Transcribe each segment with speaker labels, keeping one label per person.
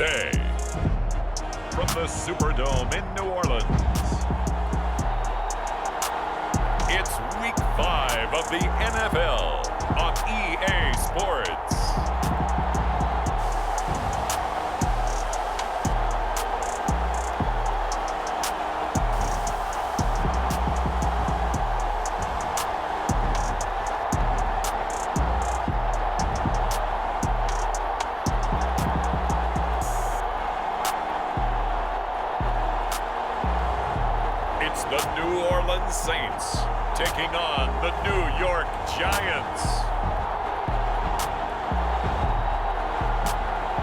Speaker 1: today. From the Superdome in New Orleans, it's Week 5 of the NFL on EA Sports. It's the New Orleans Saints taking on the New York Giants.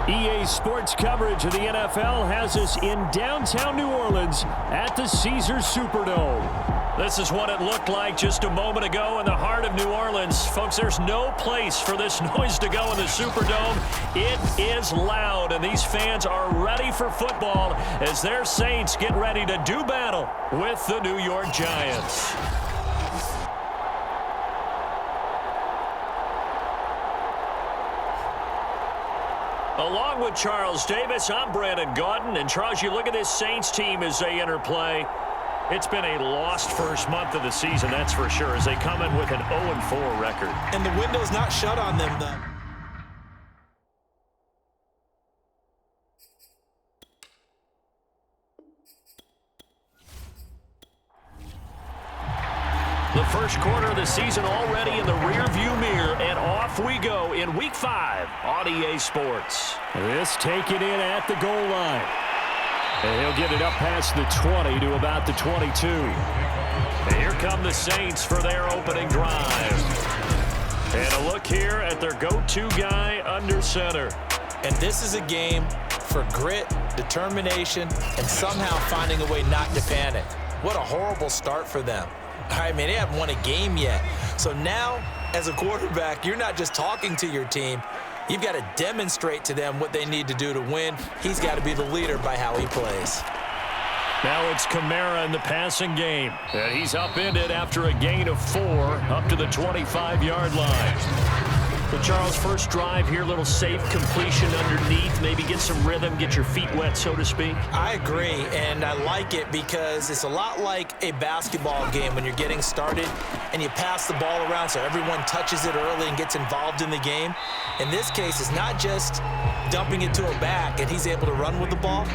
Speaker 2: EA Sports coverage of the NFL has us in downtown New Orleans at the Caesars Superdome. This is what it looked like just a moment ago in the heart of New Orleans. Folks, there's no place for this noise to go in the Superdome. It is loud, and these fans are ready for football as their Saints get ready to do battle with the New York Giants. Along with Charles Davis, I'm Brandon Gaudin. And Charles, you look at this Saints team as they enter play. It's been a lost first month of the season, that's for sure, as they come in with an 0-4 record.
Speaker 3: And the window's not shut on them, though.
Speaker 2: The first quarter of the season already in the rearview mirror, and off we go in Week 5 on EA Sports. This taken in at the goal line. And he'll get it up past the 20 to about the 22. And here come the Saints for their opening drive. And a look here at their go-to guy under center.
Speaker 3: And this is a game for grit, determination, and somehow finding a way not to panic. What a horrible start for them. I mean, they haven't won a game yet. So now, as a quarterback, you're not just talking to your team. You've got to demonstrate to them what they need to do to win. He's got to be the leader by how he plays.
Speaker 2: Now it's Kamara in the passing game. And he's upended after a gain of 4 up to the 25-yard line. So Charles, first drive here, little safe completion underneath. Maybe get some rhythm, get your feet wet, so to speak.
Speaker 3: I agree, and I like it because it's a lot like a basketball game when you're getting started and you pass the ball around so everyone touches it early and gets involved in the game. In this case, it's not just dumping it to a back and he's able to run with the ball,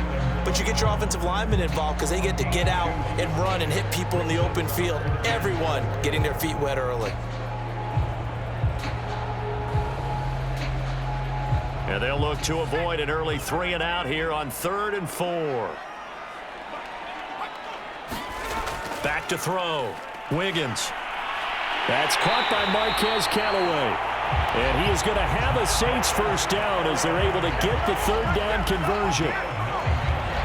Speaker 3: but you get your offensive linemen involved because they get to get out and run and hit people in the open field. Everyone getting their feet wet early.
Speaker 2: And they'll look to avoid an early 3 and out here on 3rd and 4. Back to throw. Wiggins. That's caught by Marquez Callaway. And he is going to have a Saints first down as they're able to get the 3rd down conversion.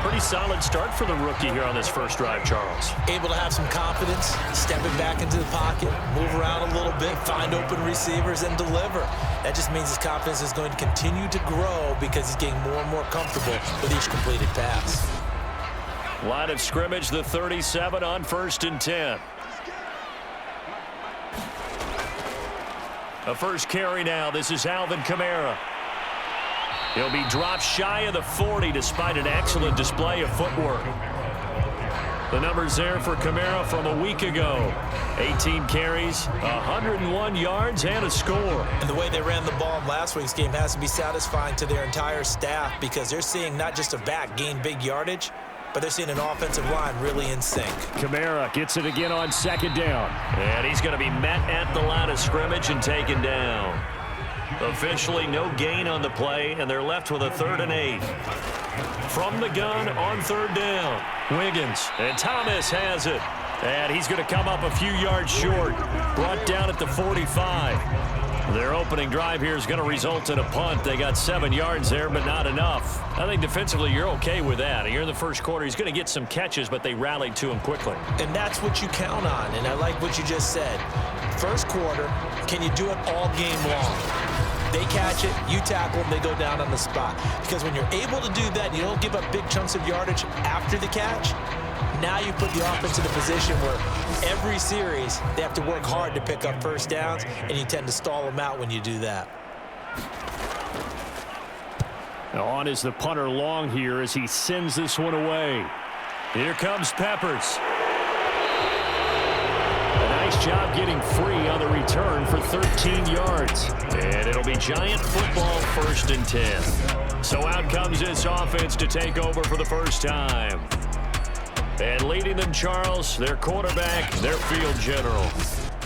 Speaker 2: Pretty solid start for the rookie here on this first drive, Charles.
Speaker 3: Able to have some confidence, stepping back into the pocket, move around a little bit, find open receivers, and deliver. That just means his confidence is going to continue to grow because he's getting more and more comfortable with each completed pass.
Speaker 2: Line of scrimmage, the 37 on 1st and 10. A first carry now. This is Alvin Kamara. He'll be dropped shy of the 40 despite an excellent display of footwork. The numbers there for Kamara from a week ago. 18 carries, 101 yards, and a score.
Speaker 3: And the way they ran the ball in last week's game has to be satisfying to their entire staff because they're seeing not just a back gain big yardage, but they're seeing an offensive line really in sync.
Speaker 2: Kamara gets it again on 2nd down. And he's going to be met at the line of scrimmage and taken down. Officially no gain on the play, and they're left with a 3rd and 8. From the gun on 3rd down. Wiggins, and Thomas has it. And he's going to come up a few yards short. Brought down at the 45. Their opening drive here is going to result in a punt. They got 7 yards there, but not enough. I think defensively you're okay with that. You're in the first quarter. He's going to get some catches, but they rallied to him quickly.
Speaker 3: And that's what you count on, and I like what you just said. First quarter, can you do it all game long? They catch it, you tackle them, they go down on the spot. Because when you're able to do that, you don't give up big chunks of yardage after the catch. Now you put the offense in a position where every series they have to work hard to pick up first downs, and you tend to stall them out when you do that.
Speaker 2: On is the punter long here as he sends this one away. Here comes Peppers. A nice job getting free on the return for 13 yards. And it'll be Giant football 1st and 10. So out comes this offense to take over for the first time. And leading them, Charles, their quarterback, their field general.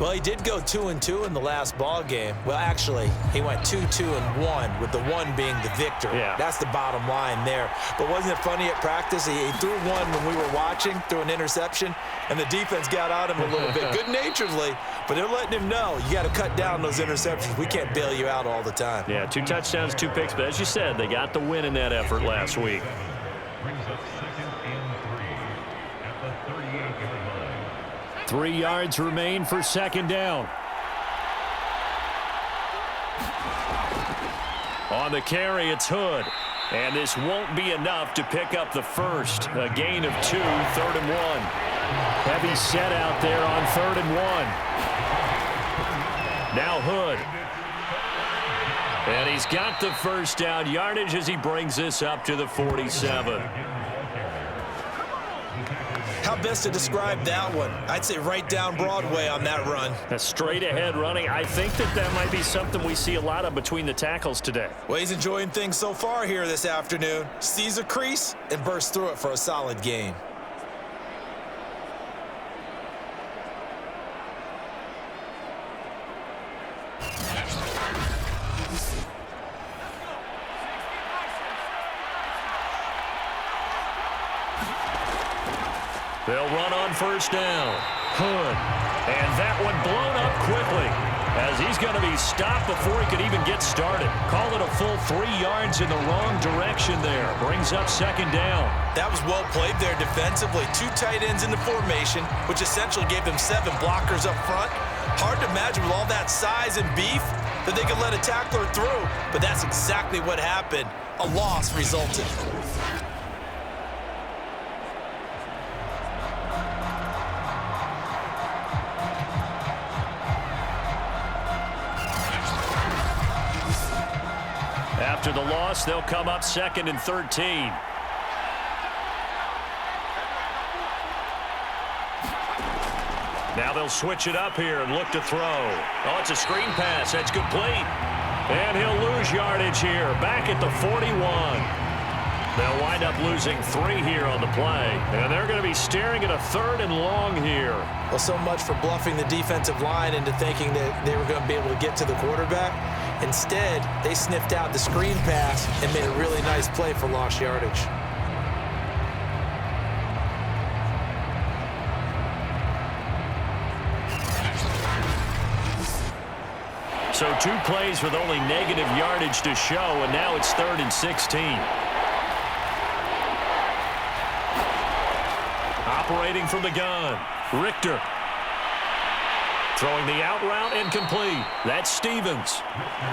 Speaker 3: Well, he did go 2-2 in the last ball game. Well, actually, he went 2-2-1, with the 1 being the victor.
Speaker 2: Yeah.
Speaker 3: That's the bottom line there. But wasn't it funny at practice? He threw one when we were watching, threw an interception, and the defense got on him a little bit, good-naturedly. But they're letting him know, you got to cut down those interceptions. We can't bail you out all the time.
Speaker 2: Yeah, 2 touchdowns, 2 picks. But as you said, they got the win in that effort last week.
Speaker 4: Brings up 2nd and 3 at the 38-yard line.
Speaker 2: 3 yards remain for 2nd down. On the carry, it's Hood. And this won't be enough to pick up the first. A gain of 2, 3rd and 1. Heavy set out there on 3rd and 1. Now Hood. And he's got the first down yardage as he brings this up to the 47.
Speaker 3: How best to describe that one? I'd say right down Broadway on that run.
Speaker 2: A straight ahead running. I think that might be something we see a lot of between the tackles today.
Speaker 3: Well, he's enjoying things so far here this afternoon. Sees a crease and bursts through it for a solid gain.
Speaker 2: They'll run on 1st down. Hood. And that one blown up quickly as he's going to be stopped before he could even get started. Call it a full 3 yards in the wrong direction there. Brings up 2nd down.
Speaker 3: That was well played there defensively. 2 tight ends in the formation, which essentially gave them 7 blockers up front. Hard to imagine with all that size and beef that they could let a tackler through, but that's exactly what happened. A loss resulted.
Speaker 2: After the loss, they'll come up 2nd and 13. Now they'll switch it up here and look to throw. Oh, it's a screen pass. That's complete. And he'll lose yardage here, back at the 41. They'll wind up losing 3 here on the play. And they're going to be staring at a 3rd and long here.
Speaker 3: Well, so much for bluffing the defensive line into thinking that they were going to be able to get to the quarterback. Instead, they sniffed out the screen pass and made a really nice play for lost yardage.
Speaker 2: So 2 plays with only negative yardage to show, and now it's 3rd and 16. Operating from the gun, Richter. Throwing the out route incomplete. That's Stevens.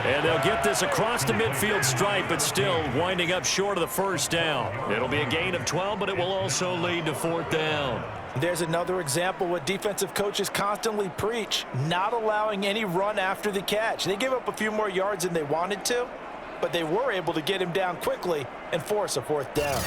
Speaker 2: And they'll get this across the midfield stripe, but still winding up short of the 1st down. It'll be a gain of 12, but it will also lead to 4th down.
Speaker 3: There's another example what defensive coaches constantly preach, not allowing any run after the catch. They gave up a few more yards than they wanted to, but they were able to get him down quickly and force a 4th down.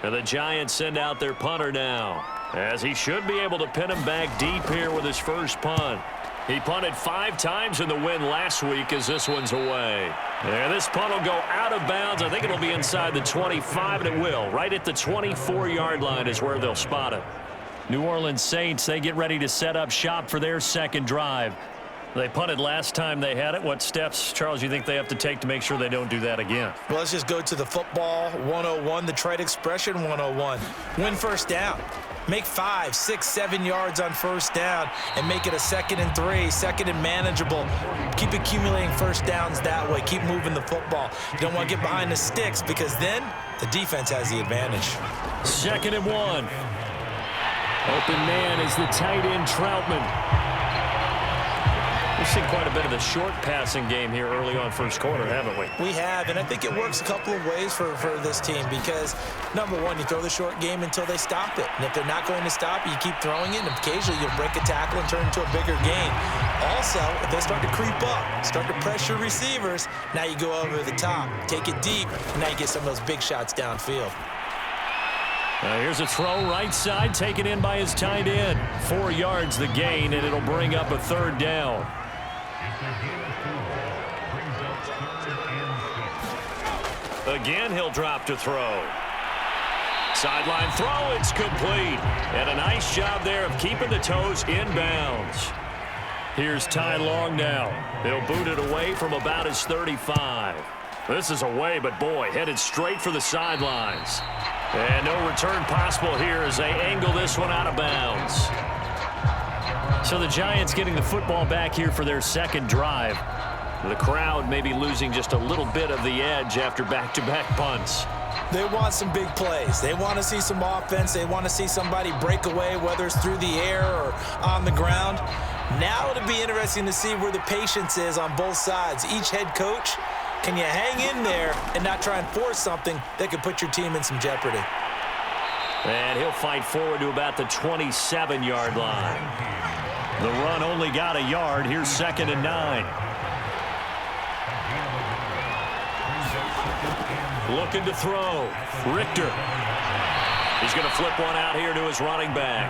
Speaker 2: And the Giants send out their punter now, as he should be able to pin him back deep here with his first punt. He punted 5 times in the win last week as this one's away. And this punt will go out of bounds. I think it'll be inside the 25, and it will. Right at the 24-yard line is where they'll spot it. New Orleans Saints, they get ready to set up shop for their 2nd drive. They punted last time they had it. What steps, Charles, you think they have to take to make sure they don't do that again?
Speaker 3: Well, let's just go to the football 101, the trite expression 101. Win 1st down. Make 5, 6, 7 yards on 1st down and make it a 2nd and 3, 2nd and manageable. Keep accumulating 1st downs that way. Keep moving the football. You don't want to get behind the sticks because then the defense has the advantage.
Speaker 2: 2nd and 1. Open man is the tight end Troutman. We've seen quite a bit of a short passing game here early on first quarter, haven't we?
Speaker 3: We have, and I think it works a couple of ways for this team because, number one, you throw the short game until they stop it. And if they're not going to stop it, you keep throwing it, and occasionally you'll break a tackle and turn it into a bigger gain. Also, if they start to creep up, start to pressure receivers, now you go over the top, take it deep, and now you get some of those big shots downfield.
Speaker 2: Here's a throw right side, taken in by his tight end. 4 yards the gain, and it'll bring up a third down. Again, he'll drop to throw. Sideline throw, it's complete. And a nice job there of keeping the toes in bounds. Here's Ty Long now. He'll boot it away from about his 35. This is away, but boy, headed straight for the sidelines. And no return possible here as they angle this one out of bounds. So the Giants getting the football back here for their second drive. The crowd may be losing just a little bit of the edge after back-to-back punts.
Speaker 3: They want some big plays. They want to see some offense. They want to see somebody break away, whether it's through the air or on the ground. Now it'll be interesting to see where the patience is on both sides. Each head coach, can you hang in there and not try and force something that could put your team in some jeopardy?
Speaker 2: And he'll fight forward to about the 27-yard line. The run only got a yard. Here's 2nd and 9. Looking to throw. Richter. He's going to flip one out here to his running back.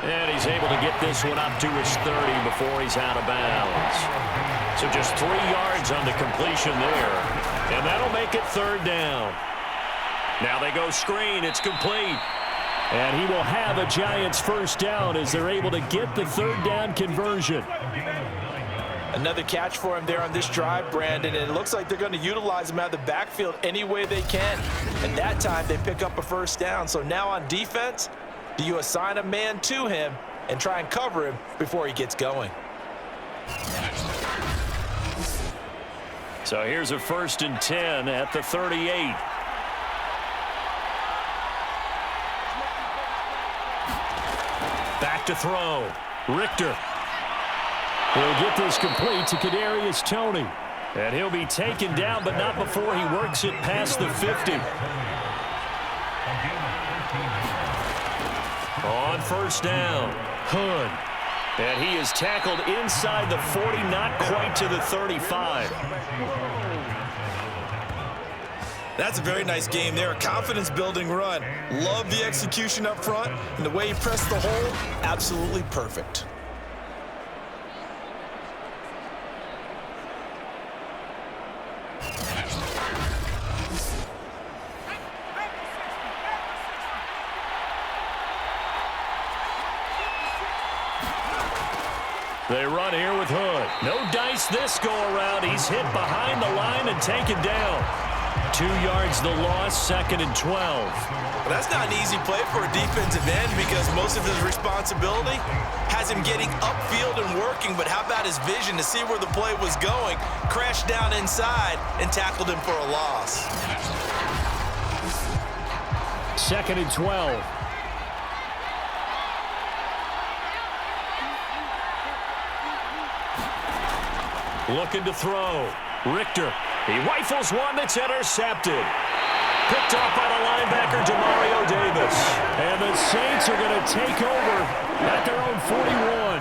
Speaker 2: And he's able to get this one up to his 30 before he's out of bounds. So just 3 yards on the completion there. And that'll make it 3rd down. Now they go screen. It's complete. And he will have a Giants first down as they're able to get the 3rd down conversion.
Speaker 3: Another catch for him there on this drive, Brandon, and it looks like they're going to utilize him out of the backfield any way they can. And that time they pick up a first down. So now on defense, do you assign a man to him and try and cover him before he gets going?
Speaker 2: So here's a 1st and 10 at the 38. Back to throw. Richter. He'll get this complete to Kadarius Toney. And he'll be taken down, but not before he works it past the 50. On first down, Hood. And he is tackled inside the 40, not quite to the 35.
Speaker 3: That's a very nice game there. A confidence-building run. Love the execution up front, and the way he pressed the hole, absolutely perfect.
Speaker 2: They run here with Hood. No dice this go-around. He's hit behind the line and taken down. 2 yards the loss, 2nd and 12.
Speaker 3: Well, that's not an easy play for a defensive end because most of his responsibility has him getting upfield and working, but how about his vision to see where the play was going, crashed down inside, and tackled him for a loss.
Speaker 2: 2nd and 12. Looking to throw. Richter. He rifles one that's intercepted. Picked off by the linebacker, Demario Davis. And the Saints are going to take over at their own 41.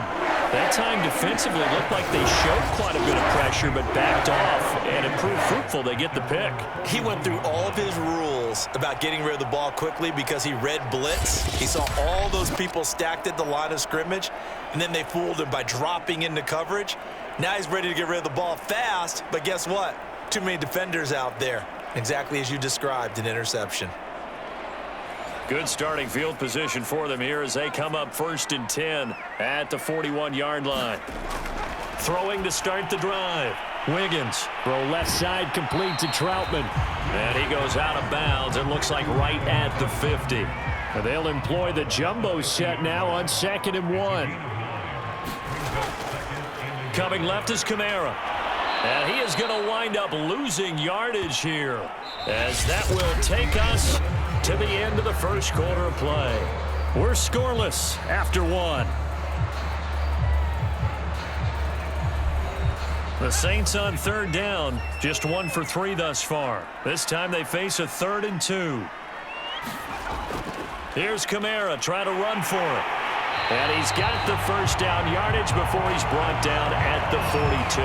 Speaker 2: That time defensively looked like they showed quite a bit of pressure but backed off, and it proved fruitful. They get the pick.
Speaker 3: He went through all of his rules about getting rid of the ball quickly because he read blitz. He saw all those people stacked at the line of scrimmage, and then they fooled him by dropping into coverage. Now he's ready to get rid of the ball fast, but guess what? Too many defenders out there. Exactly as you described, an interception.
Speaker 2: Good starting field position for them here as they come up 1st and 10 at the 41-yard line. Throwing to start the drive. Wiggins, throw left side complete to Troutman. And he goes out of bounds. It looks like right at the 50. And they'll employ the jumbo set now on 2nd and 1. Coming left is Kamara. And he is going to wind up losing yardage here as that will take us to the end of the first quarter of play. We're scoreless after 1. The Saints on third down, just 1 for 3 thus far. This time they face a 3rd and 2. Here's Kamara trying to run for it. And he's got the first down yardage before he's brought down at the 42.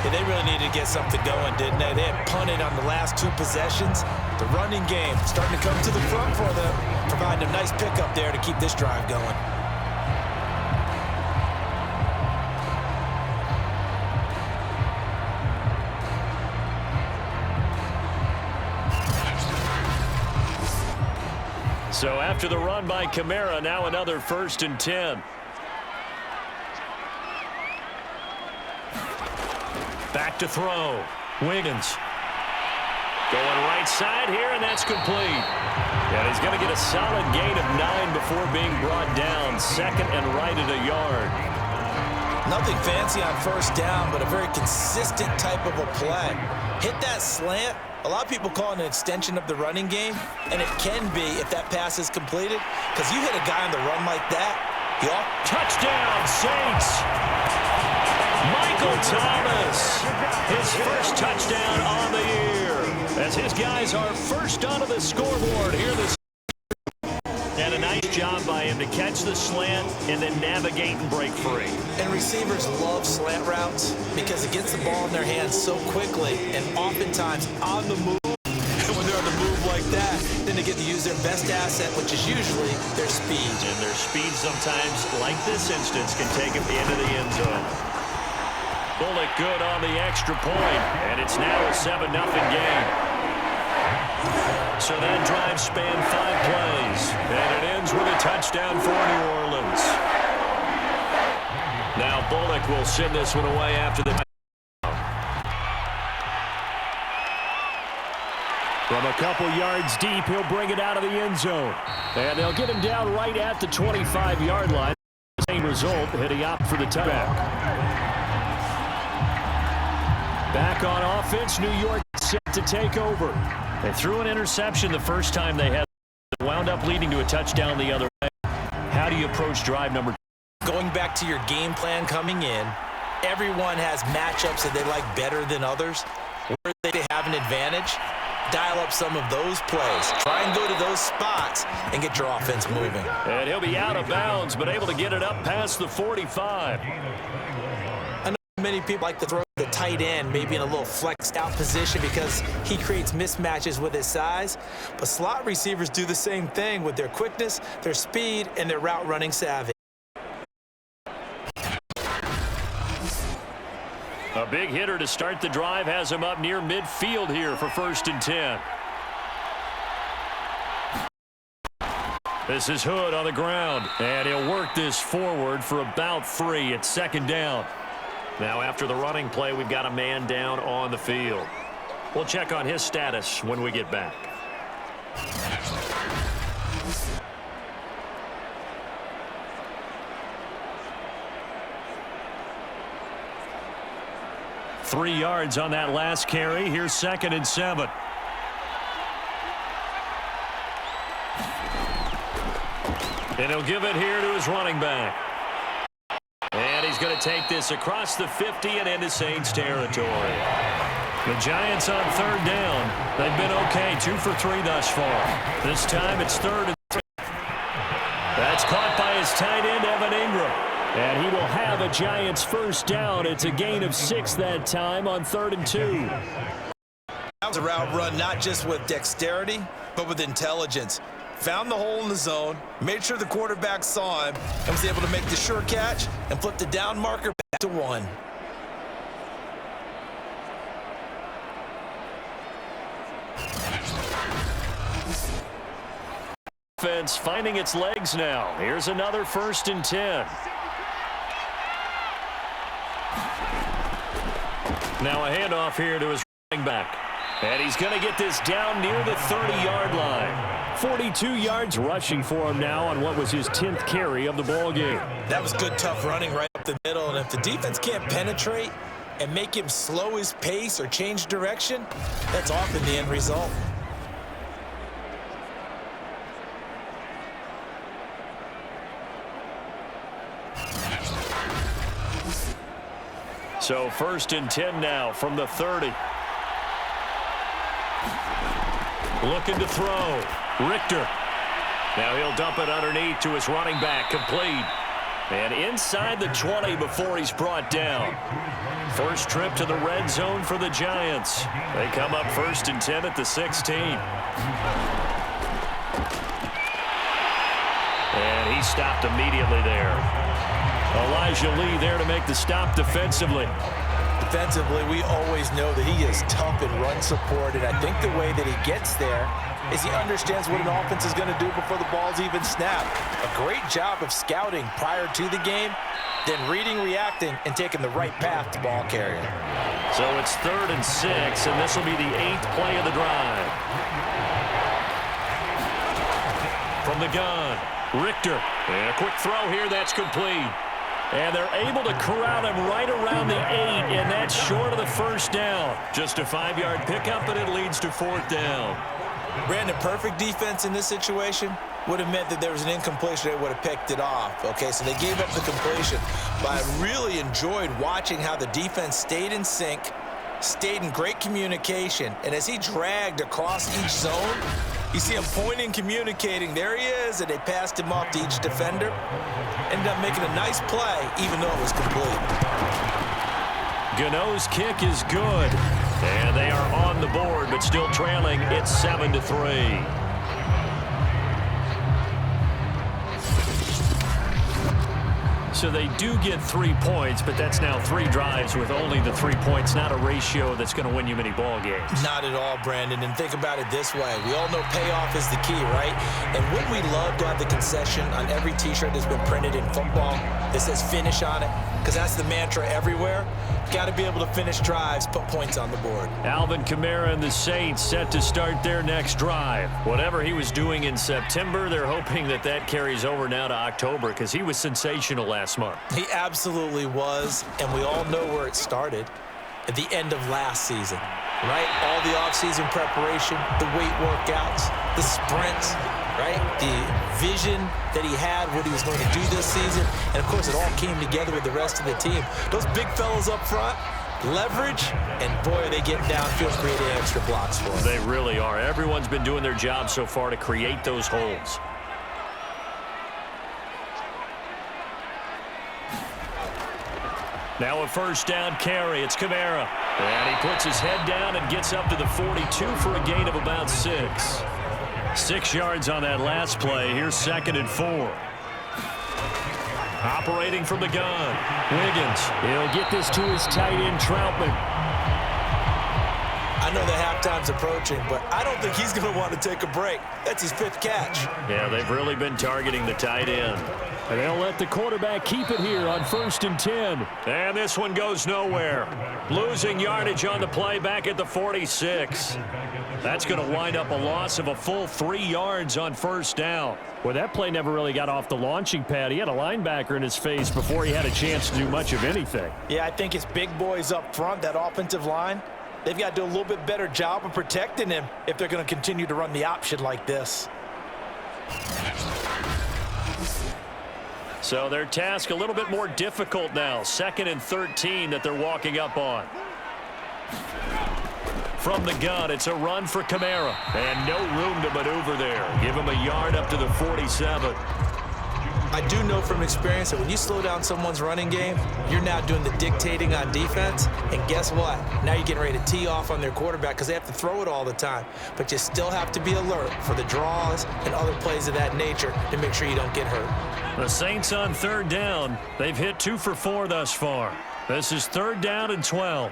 Speaker 3: Yeah, they really needed to get something going, didn't they? They had punted on the last 2 possessions. The running game starting to come to the front for them, providing a nice pickup there to keep this drive going.
Speaker 2: So after the run by Kamara, now another 1st and 10. Back to throw. Wiggins. Going right side here, and that's complete. And he's going to get a solid gain of 9 before being brought down. 2nd and right at a yard.
Speaker 3: Nothing fancy on 1st down, but a very consistent type of a play. Hit that slant. A lot of people call it an extension of the running game, and it can be if that pass is completed, because you hit a guy on the run like that.
Speaker 2: Touchdown, Saints! Michael Thomas, his first touchdown on the year, as his guys are first onto the scoreboard here this. And a nice job by him to catch the slant and then navigate and break free.
Speaker 3: And receivers love slant routes because it gets the ball in their hands so quickly and oftentimes on the move. And when they're on the move like that, then they get to use their best asset, which is usually their speed.
Speaker 2: And their speed sometimes, like this instance, can take them into the end zone. Bullock good on the extra point, and it's now a 7-0 game. So that drive spanned 5 plays, and it ends with a touchdown for New Orleans. Now Bullock will send this one away after the from a couple yards deep, he'll bring it out of the end zone. And they'll get him down right at the 25-yard line. Same result, heading out for the touchback. Back on offense, New York set to take over. They threw an interception the first time they had. It wound up leading to a touchdown the other way. How do you approach drive number 2?
Speaker 3: Going back to your game plan coming in, everyone has matchups that they like better than others. Where they have an advantage, dial up some of those plays. Try and go to those spots and get your offense moving.
Speaker 2: And he'll be out of bounds, but able to get it up past the 45.
Speaker 3: I know many people like to throw the tight end maybe in a little flexed out position because he creates mismatches with his size. But slot receivers do the same thing with their quickness, their speed, and their route running savvy.
Speaker 2: A big hitter to start the drive has him up near midfield here for 1st and 10. This is Hood on the ground, and he'll work this forward for about 3 at 2nd down. Now after the running play, we've got a man down on the field. We'll check on his status when we get back. Three yards on that last carry. Here's 2nd and 7. And he'll give it here to his running back. And he's going to take this across the 50 and into Saints territory. The Giants on 3rd down. They've been okay, 2 for 3 thus far. This time it's 3rd and 3. That's caught by his tight end, Evan Ingram. And he will have a Giants first down. It's a gain of 6 that time on 3rd and 2.
Speaker 3: That was a route run not just with dexterity, but with intelligence. Found the hole in the zone, made sure the quarterback saw him, and was able to make the sure catch and flip the down marker back to 1.
Speaker 2: Offense finding its legs now. Here's another 1st and 10. Now a handoff here to his running back. And he's going to get this down near the 30-yard line. 42 yards rushing for him now on what was his 10th carry of the ball game.
Speaker 3: That was good, tough running right up the middle. And if the defense can't penetrate and make him slow his pace or change direction, that's often the end result.
Speaker 2: So 1st and 10 now from the 30. Looking to throw. Richter. Now he'll dump it underneath to his running back. Complete. And inside the 20 before he's brought down. First trip to the red zone for the Giants. They come up 1st and 10 at the 16. And he stopped immediately there. Elijah Lee there to make the stop defensively.
Speaker 3: Defensively, we always know that he is tough in run support, and I think the way that he gets there is he understands what an offense is going to do before the ball's even snapped. A great job of scouting prior to the game, then reading, reacting, and taking the right path to ball carrier.
Speaker 2: So it's 3rd and 6, and this will be the 8th play of the drive. From the gun, Richter. And a quick throw here, that's complete. And they're able to corral him right around the 8, and that's short of the 1st down. Just a 5-yard pickup, and it leads to 4th down.
Speaker 3: Brandon, perfect defense in this situation would have meant that there was an incompletion. They would have picked it off. Okay, so they gave up the completion. But I really enjoyed watching how the defense stayed in sync, stayed in great communication, and as he dragged across each zone, you see him pointing, communicating. There he is, and they passed him off to each defender. Ended up making a nice play, even though it was complete.
Speaker 2: Gano's kick is good. And they are on the board, but still trailing. It's 7-3. So they do get 3 points, but that's now 3 drives with only the 3 points. Not a ratio that's going to win you many ball games.
Speaker 3: Not at all, Brandon. And think about it this way. We all know payoff is the key, right? And wouldn't we love to have the concession on every T-shirt that's been printed in football that says finish on it? Because that's the mantra everywhere. Got to be able to finish drives, put points on the board.
Speaker 2: Alvin Kamara and the Saints set to start their next drive. Whatever he was doing in September, they're hoping that that carries over now to October because he was sensational last month.
Speaker 3: He absolutely was, and we all know where it started at the end of last season, right? All the offseason preparation, the weight workouts, the sprints, right? The vision that he had, what he was going to do this season. And, of course, it all came together with the rest of the team. Those big fellas up front, leverage, and, boy, are they getting downfield, creating extra blocks for them.
Speaker 2: They really are. Everyone's been doing their job so far to create those holes. Now a 1st down carry. It's Kamara. And he puts his head down and gets up to the 42 for a gain of about 6. 6 yards on that last play. Here's 2nd and 4. Operating from the gun. Wiggins. He'll get this to his tight end, Troutman.
Speaker 3: I know that halftime's approaching, but I don't think he's going to want to take a break. That's his 5th catch.
Speaker 2: Yeah, they've really been targeting the tight end. And they'll let the quarterback keep it here on 1st and 10. And this one goes nowhere. Losing yardage on the play back at the 46. That's going to wind up a loss of a full 3 yards on 1st down. Well, that play never really got off the launching pad. He had a linebacker in his face before he had a chance to do much of anything.
Speaker 3: Yeah, I think it's big boys up front, that offensive line. They've got to do a little bit better job of protecting him if they're going to continue to run the option like this.
Speaker 2: So their task a little bit more difficult now. 2nd and 13 that they're walking up on. From the gun, it's a run for Kamara. And no room to maneuver there. Give him a yard up to the 47.
Speaker 3: I do know from experience that when you slow down someone's running game, you're now doing the dictating on defense. And guess what? Now you're getting ready to tee off on their quarterback because they have to throw it all the time. But you still have to be alert for the draws and other plays of that nature to make sure you don't get hurt.
Speaker 2: The Saints on 3rd down. They've hit 2 for 4 thus far. This is 3rd down and 12.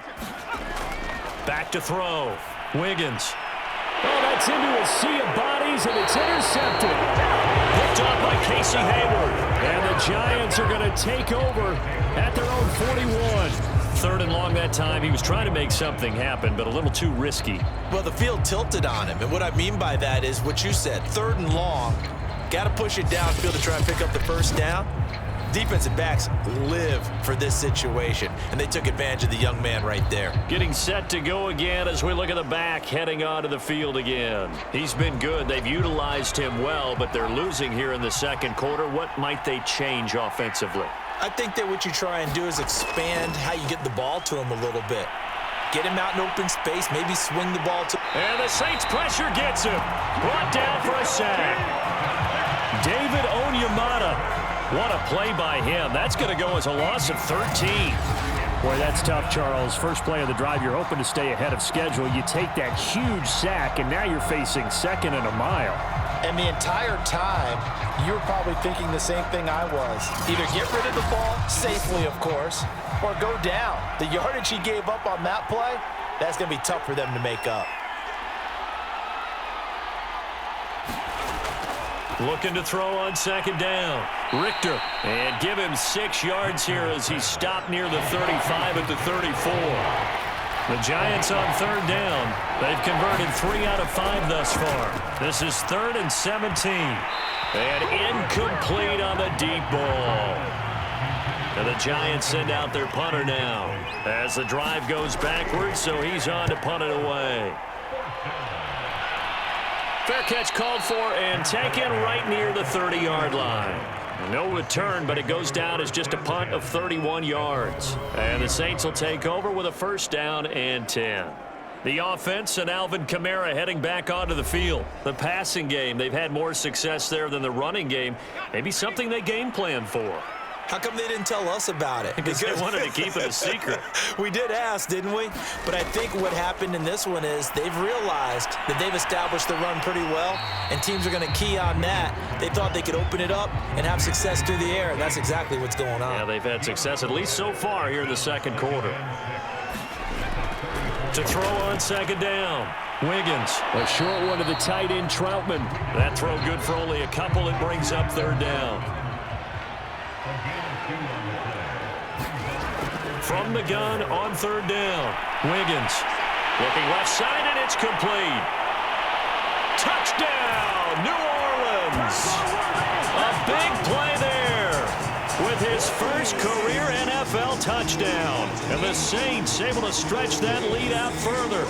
Speaker 2: Back to throw. Wiggins. Oh, that's into a sea of bodies, and it's intercepted. Picked off by Casey Hayward. And the Giants are going to take over at their own 41. 3rd and long that time. He was trying to make something happen, but a little too risky.
Speaker 3: Well, the field tilted on him, and what I mean by that is what you said. 3rd and long. Got to push it downfield to try and pick up the 1st down. Defensive backs live for this situation, and they took advantage of the young man right there.
Speaker 2: Getting set to go again as we look at the back heading onto the field again. He's been good. They've utilized him well, but they're losing here in the 2nd quarter. What might they change offensively?
Speaker 3: I think that what you try and do is expand how you get the ball to him a little bit. Get him out in open space, maybe swing the ball to...
Speaker 2: And the Saints pressure gets him. Brought down for a sack. David Onyemata. What a play by him. That's going to go as a loss of 13.
Speaker 5: Boy, that's tough, Charles. First play of the drive, you're hoping to stay ahead of schedule. You take that huge sack, and now you're facing second and a mile.
Speaker 6: And the entire time, you were probably thinking the same thing I was. Either get rid of the ball, safely, of course, or go down. The yardage he gave up on that play, that's going to be tough for them to make up.
Speaker 2: Looking to throw on second down. Richter. And give him 6 yards here as he stopped near the 35 at the 34. The Giants on third down. They've converted 3 out of 5 thus far. This is 3rd and 17. And incomplete on the deep ball. And the Giants send out their punter now as the drive goes backwards, so he's on to punt it away. Fair catch called for and taken right near the 30-yard line. No return, but it goes down as just a punt of 31 yards. And the Saints will take over with a 1st down and 10. The offense and Alvin Kamara heading back onto the field. The passing game, they've had more success there than the running game. Maybe something they game plan for.
Speaker 3: How come they didn't tell us about it?
Speaker 2: Because they wanted to keep it a secret.
Speaker 3: We did ask, didn't we? But I think what happened in this one is they've realized that they've established the run pretty well, and teams are going to key on that. They thought they could open it up and have success through the air, and that's exactly what's going on.
Speaker 2: Yeah, they've had success, at least so far here in the second quarter. To throw on second down. Wiggins.
Speaker 5: A short one to the tight end, Troutman.
Speaker 2: That throw good for only a couple. It brings up 3rd down. From the gun on 3rd down. Wiggins. Looking left side, and it's complete. Touchdown, New Orleans. A big play there with his first career NFL touchdown. And the Saints able to stretch that lead out further.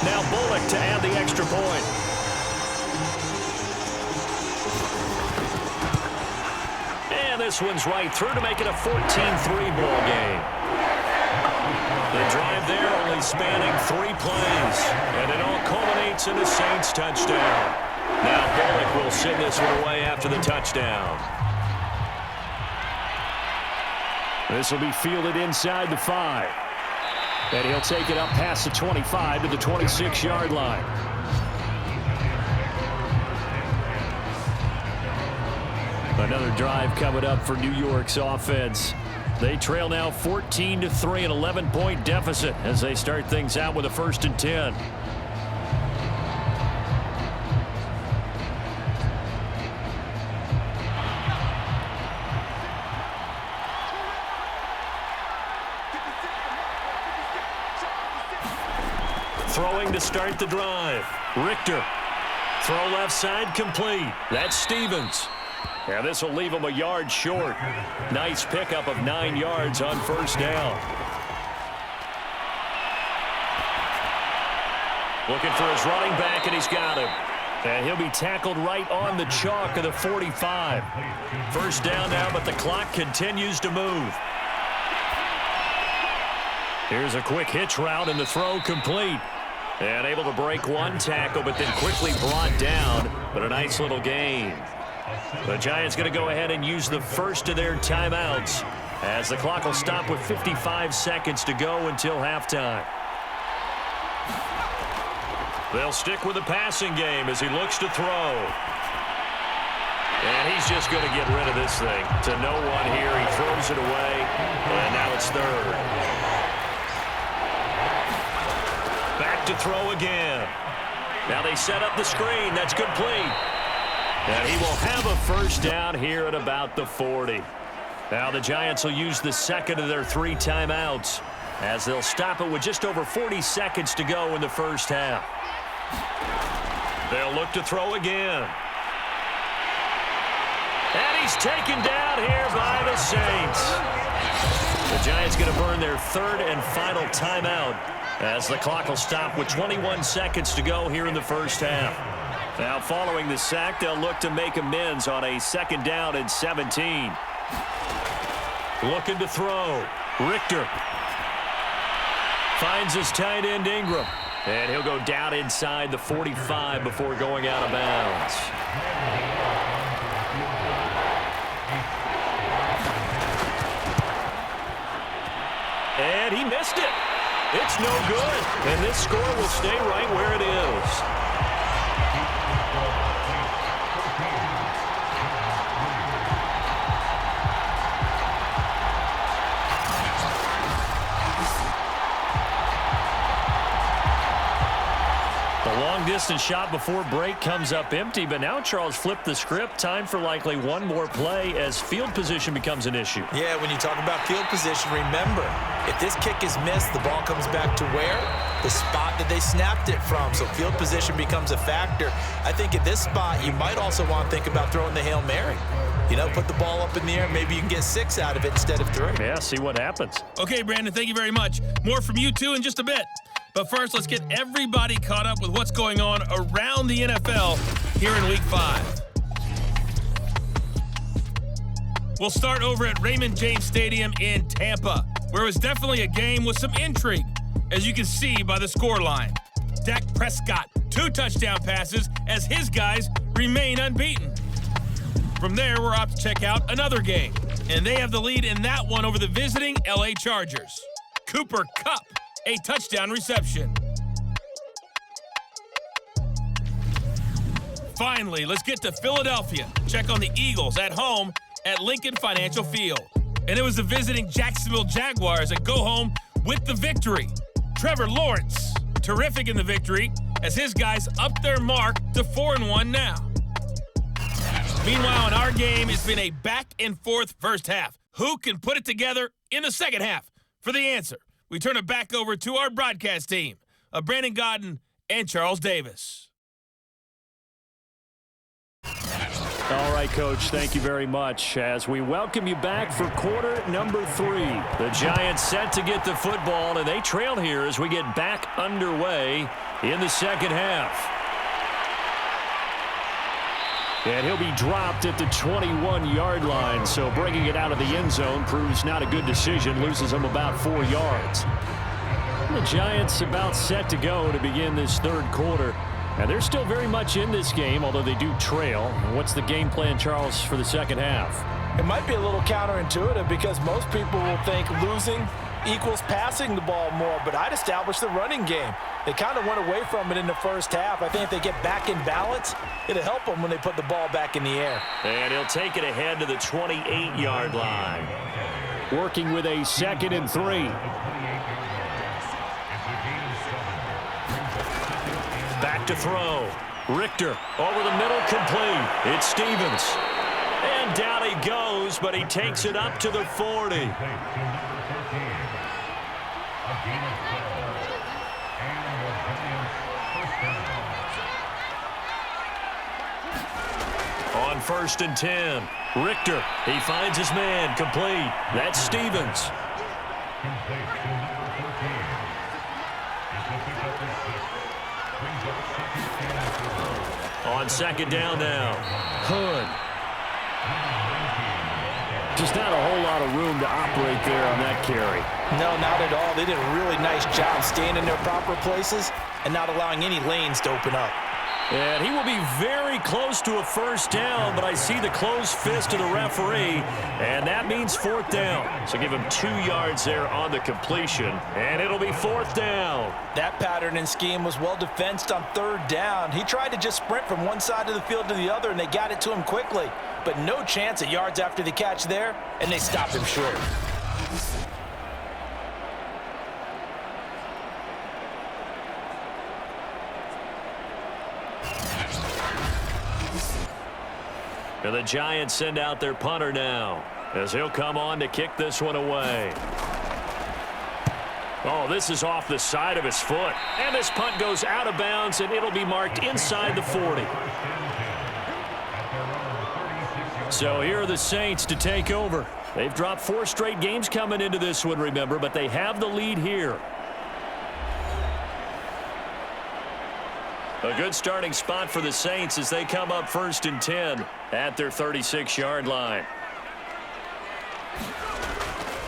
Speaker 2: Now Bullock to add the extra point. And this one's right through to make it a 14-3 ball game. The drive there only spanning 3 plays. And it all culminates in a Saints touchdown. Now Bullock will send this one away after the touchdown.
Speaker 5: This will be fielded inside the 5. And he'll take it up past the 25 to the 26-yard line. Another drive coming up for New York's offense. They trail now 14-3, an 11-point deficit as they start things out with a 1st and 10.
Speaker 2: Throwing to start the drive. Richter. Throw left side complete. That's Stevens. And this will leave him a yard short. Nice pickup of 9 yards on 1st down. Looking for his running back, and he's got him. And he'll be tackled right on the chalk of the 45. 1st down now, but the clock continues to move. Here's a quick hitch route, and the throw complete. And able to break one tackle, but then quickly brought down. But a nice little gain. The Giants going to go ahead and use the first of their timeouts as the clock will stop with 55 seconds to go until halftime. They'll stick with the passing game as he looks to throw. And he's just going to get rid of this thing. To no one here. He throws it away. And now it's 3rd. Back to throw again. Now they set up the screen. That's complete. And he will have a 1st down here at about the 40. Now the Giants will use the second of their 3 timeouts as they'll stop it with just over 40 seconds to go in the 1st half. They'll look to throw again. he's taken down here by the Saints. The Giants going to burn their third and final timeout as the clock will stop with 21 seconds to go here in the first half. Now following the sack, they'll look to make amends on a 2nd down and 17. Looking to throw. Richter finds his tight end Ingram. And he'll go down inside the 45 before going out of bounds. And he missed it. It's no good. And this score will stay right where it is. Long-distance shot before break comes up empty, but now Charles flipped the script. Time for likely one more play as field position becomes an issue.
Speaker 3: Yeah, when you talk about field position, remember, if this kick is missed, the ball comes back to where? The spot that they snapped it from. So field position becomes a factor. I think at this spot, you might also want to think about throwing the Hail Mary. You know, put the ball up in the air. Maybe you can get 6 out of it instead of 3.
Speaker 5: Yeah, see what happens.
Speaker 7: Okay, Brandon, thank you very much. More from you two in just a bit. But first, let's get everybody caught up with what's going on around the NFL here in Week 5. We'll start over at Raymond James Stadium in Tampa, where it was definitely a game with some intrigue, as you can see by the scoreline. Dak Prescott, 2 touchdown passes as his guys remain unbeaten. From there, we're off to check out another game, and they have the lead in that one over the visiting LA Chargers. Cooper Kupp, a touchdown reception. Finally, let's get to Philadelphia. Check on the Eagles at home at Lincoln Financial Field. And it was the visiting Jacksonville Jaguars that go home with the victory. Trevor Lawrence, terrific in the victory, as his guys up their mark to 4-1 now. Meanwhile, in our game, it's been a back-and-forth first half. Who can put it together in the second half? For the answer, we turn it back over to our broadcast team of Brandon Godden and Charles Davis.
Speaker 5: All right, Coach, thank you very much. As we welcome you back for quarter number 3. The Giants set to get the football, and they trail here as we get back underway in the second half. And he'll be dropped at the 21-yard line, so bringing it out of the end zone proves not a good decision, loses him about 4 yards. The Giants about set to go to begin this third quarter. And they're still very much in this game, although they do trail. What's the game plan, Charles, for the second half?
Speaker 6: It might be a little counterintuitive because most people will think losing equals passing the ball more, but I'd establish the running game. They kind of went away from it in the first half. I think if they get back in balance, it'll help them when they put the ball back in the air.
Speaker 2: And he'll take it ahead to the 28-yard line.
Speaker 5: Working with a 2nd and 3.
Speaker 2: Back to throw. Richter over the middle, complete. It's Stevens. And down he goes, but he takes it up to the 40. On 1st and 10, Richter, he finds his man, complete. That's Stevens. On 2nd down now, Hood.
Speaker 5: Just not a whole lot of room to operate there on that carry.
Speaker 3: No, not at all. They did a really nice job staying in their proper places and not allowing any lanes to open up.
Speaker 2: And he will be very close to a first down, but I see the closed fist of the referee, and that means 4th down. So give him 2 yards there on the completion, and it'll be 4th down.
Speaker 3: That pattern and scheme was well defensed on 3rd down. He tried to just sprint from one side of the field to the other, and they got it to him quickly. But no chance at yards after the catch there, and they stopped him short.
Speaker 2: And the Giants send out their punter now, as he'll come on to kick this one away. Oh, this is off the side of his foot. And this punt goes out of bounds, and it'll be marked inside the 40.
Speaker 5: So here are the Saints to take over. They've dropped 4 straight games coming into this one, remember, but they have the lead here. A good starting spot for the Saints as they come up 1st and 10 at their 36-yard line.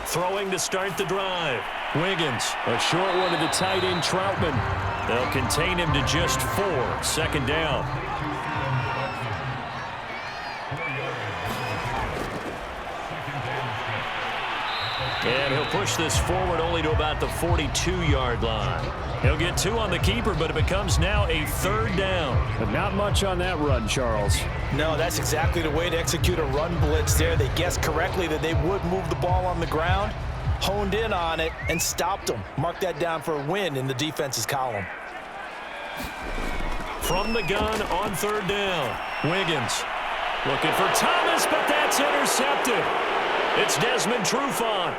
Speaker 5: Throwing to start the drive. Wiggins, a short one to the tight end Troutman. They'll contain him to just 4. 2nd down. And he'll push this forward only to about the 42-yard line. He'll get 2 on the keeper, but it becomes now a 3rd down.
Speaker 8: But not much on that run, Charles.
Speaker 3: No, that's exactly the way to execute a run blitz there. They guessed correctly that they would move the ball on the ground, honed in on it, and stopped them. Mark that down for a win in the defense's column.
Speaker 5: From the gun on 3rd down. Wiggins looking for Thomas, but that's intercepted. It's Desmond Trufant.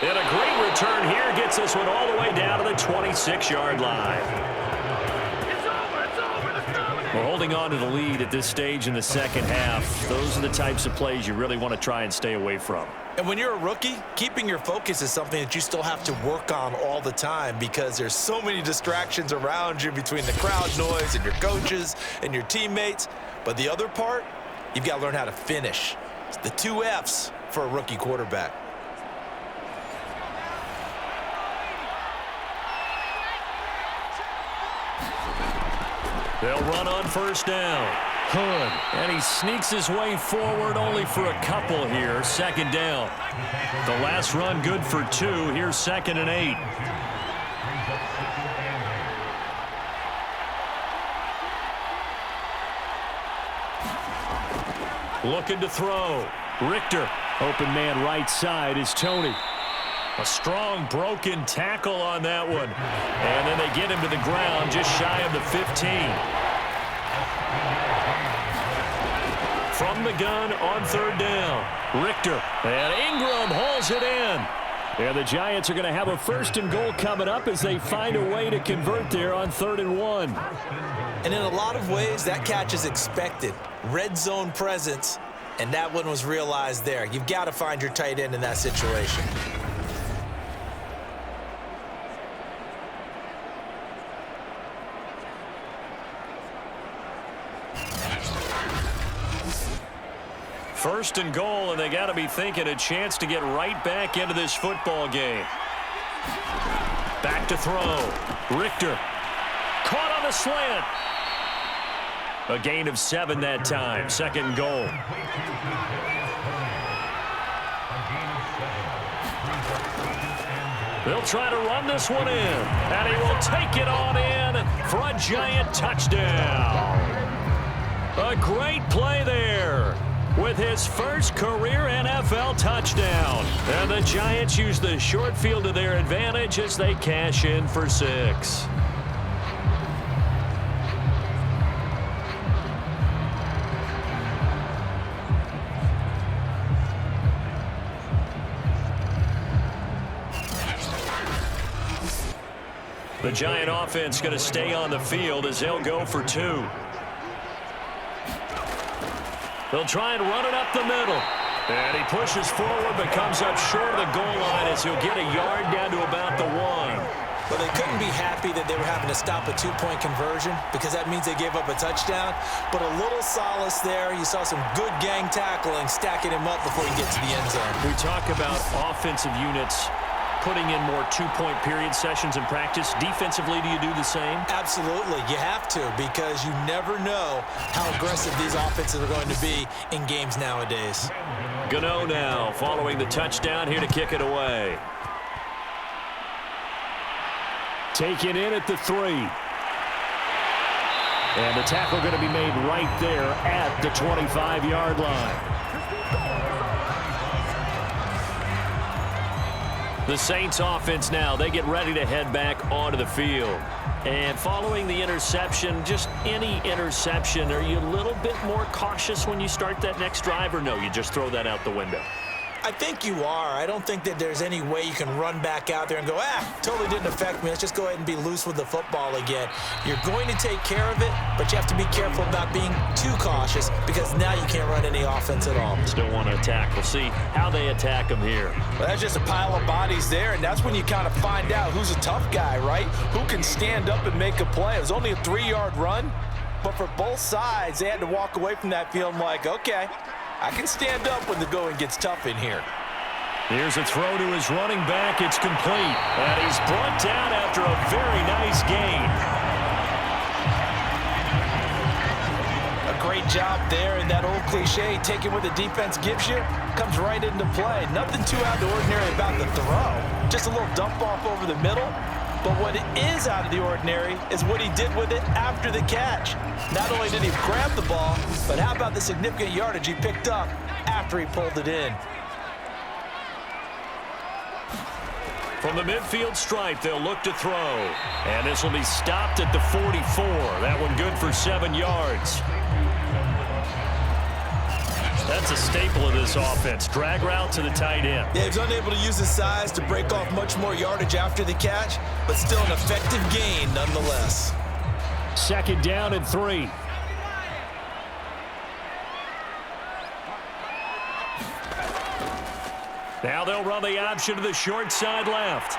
Speaker 5: And a great return here gets this one all the way down to the 26-yard line. We're holding on to the lead at this stage in the 2nd half. Those are the types of plays you really want to try and stay away from.
Speaker 3: And when you're a rookie, keeping your focus is something that you still have to work on all the time because there's so many distractions around you between the crowd noise and your coaches and your teammates. But the other part, you've got to learn how to finish. It's the 2 F's for a rookie quarterback.
Speaker 5: They'll run on 1st down. Hood, and he sneaks his way forward only for a couple here. 2nd down. The last run good for 2. Here's 2nd and 8. Looking to throw. Richter. Open man right side is Tony. A strong broken tackle on that one. And then they get him to the ground just shy of the 15. From the gun on 3rd down. Richter. And Ingram hauls it in. And the Giants are going to have a 1st and goal coming up as they find a way to convert there on 3rd and 1.
Speaker 3: And in a lot of ways, that catch is expected. Red zone presence, and that one was realized there. You've got to find your tight end in that situation.
Speaker 5: First and goal, and they got to be thinking a chance to get right back into this football game. Back to throw. Richter. Caught on the slant. A gain of 7 that time. 2nd and goal. They'll try to run this one in, and he will take it on in for a Giant touchdown. A great play there with his first career NFL touchdown. And the Giants use the short field to their advantage as they cash in for 6. The Giant offense going to stay on the field as they'll go for 2. They'll try and run it up the middle. And he pushes forward but comes up short of the goal line as he'll get a yard down to about the 1.
Speaker 3: Well, they couldn't be happy that they were having to stop a 2-point conversion because that means they gave up a touchdown. But a little solace there. You saw some good gang tackling, stacking him up before you get to the end zone.
Speaker 5: We talk about offensive units putting in more 2-point period sessions in practice. Defensively, do you do the same?
Speaker 3: Absolutely. You have to because you never know how aggressive these offenses are going to be in games nowadays.
Speaker 5: Gano now following the touchdown here to kick it away. Taken in at the 3. And the tackle going to be made right there at the 25-yard line. The Saints offense now, they get ready to head back onto the field. And following the interception, just any interception, are you a little bit more cautious when you start that next drive, or no, you just throw that out the window?
Speaker 3: I think you are. I don't think that there's any way you can run back out there and go, totally didn't affect me. Let's just go ahead and be loose with the football again. You're going to take care of it, but you have to be careful about being too cautious because now you can't run any offense at all.
Speaker 2: Still want to attack. We'll see how they attack him here.
Speaker 6: Well, that's just a pile of bodies there, and that's when you kind of find out who's a tough guy, right? Who can stand up and make a play. It was only a 3-yard run, but for both sides, they had to walk away from that field like, okay, I can stand up when the going gets tough in here.
Speaker 5: Here's a throw to his running back. It's complete. And he's brought down after a very nice gain.
Speaker 6: A great job there, and that old cliche, taking what the defense gives you, comes right into play. Nothing too out of the ordinary about the throw. Just a little dump off over the middle. But what is out of the ordinary is what he did with it after the catch. Not only did he grab the ball, but how about the significant yardage he picked up after he pulled it in?
Speaker 2: From the midfield stripe, they'll look to throw. And this will be stopped at the 44. That one good for 7 yards. That's a staple of this offense. Drag route to the tight end.
Speaker 3: Yeah, he was unable to use his size to break off much more yardage after the catch, but still an effective gain nonetheless.
Speaker 5: 2nd down and 3.
Speaker 2: Now they'll run the option to the short side left.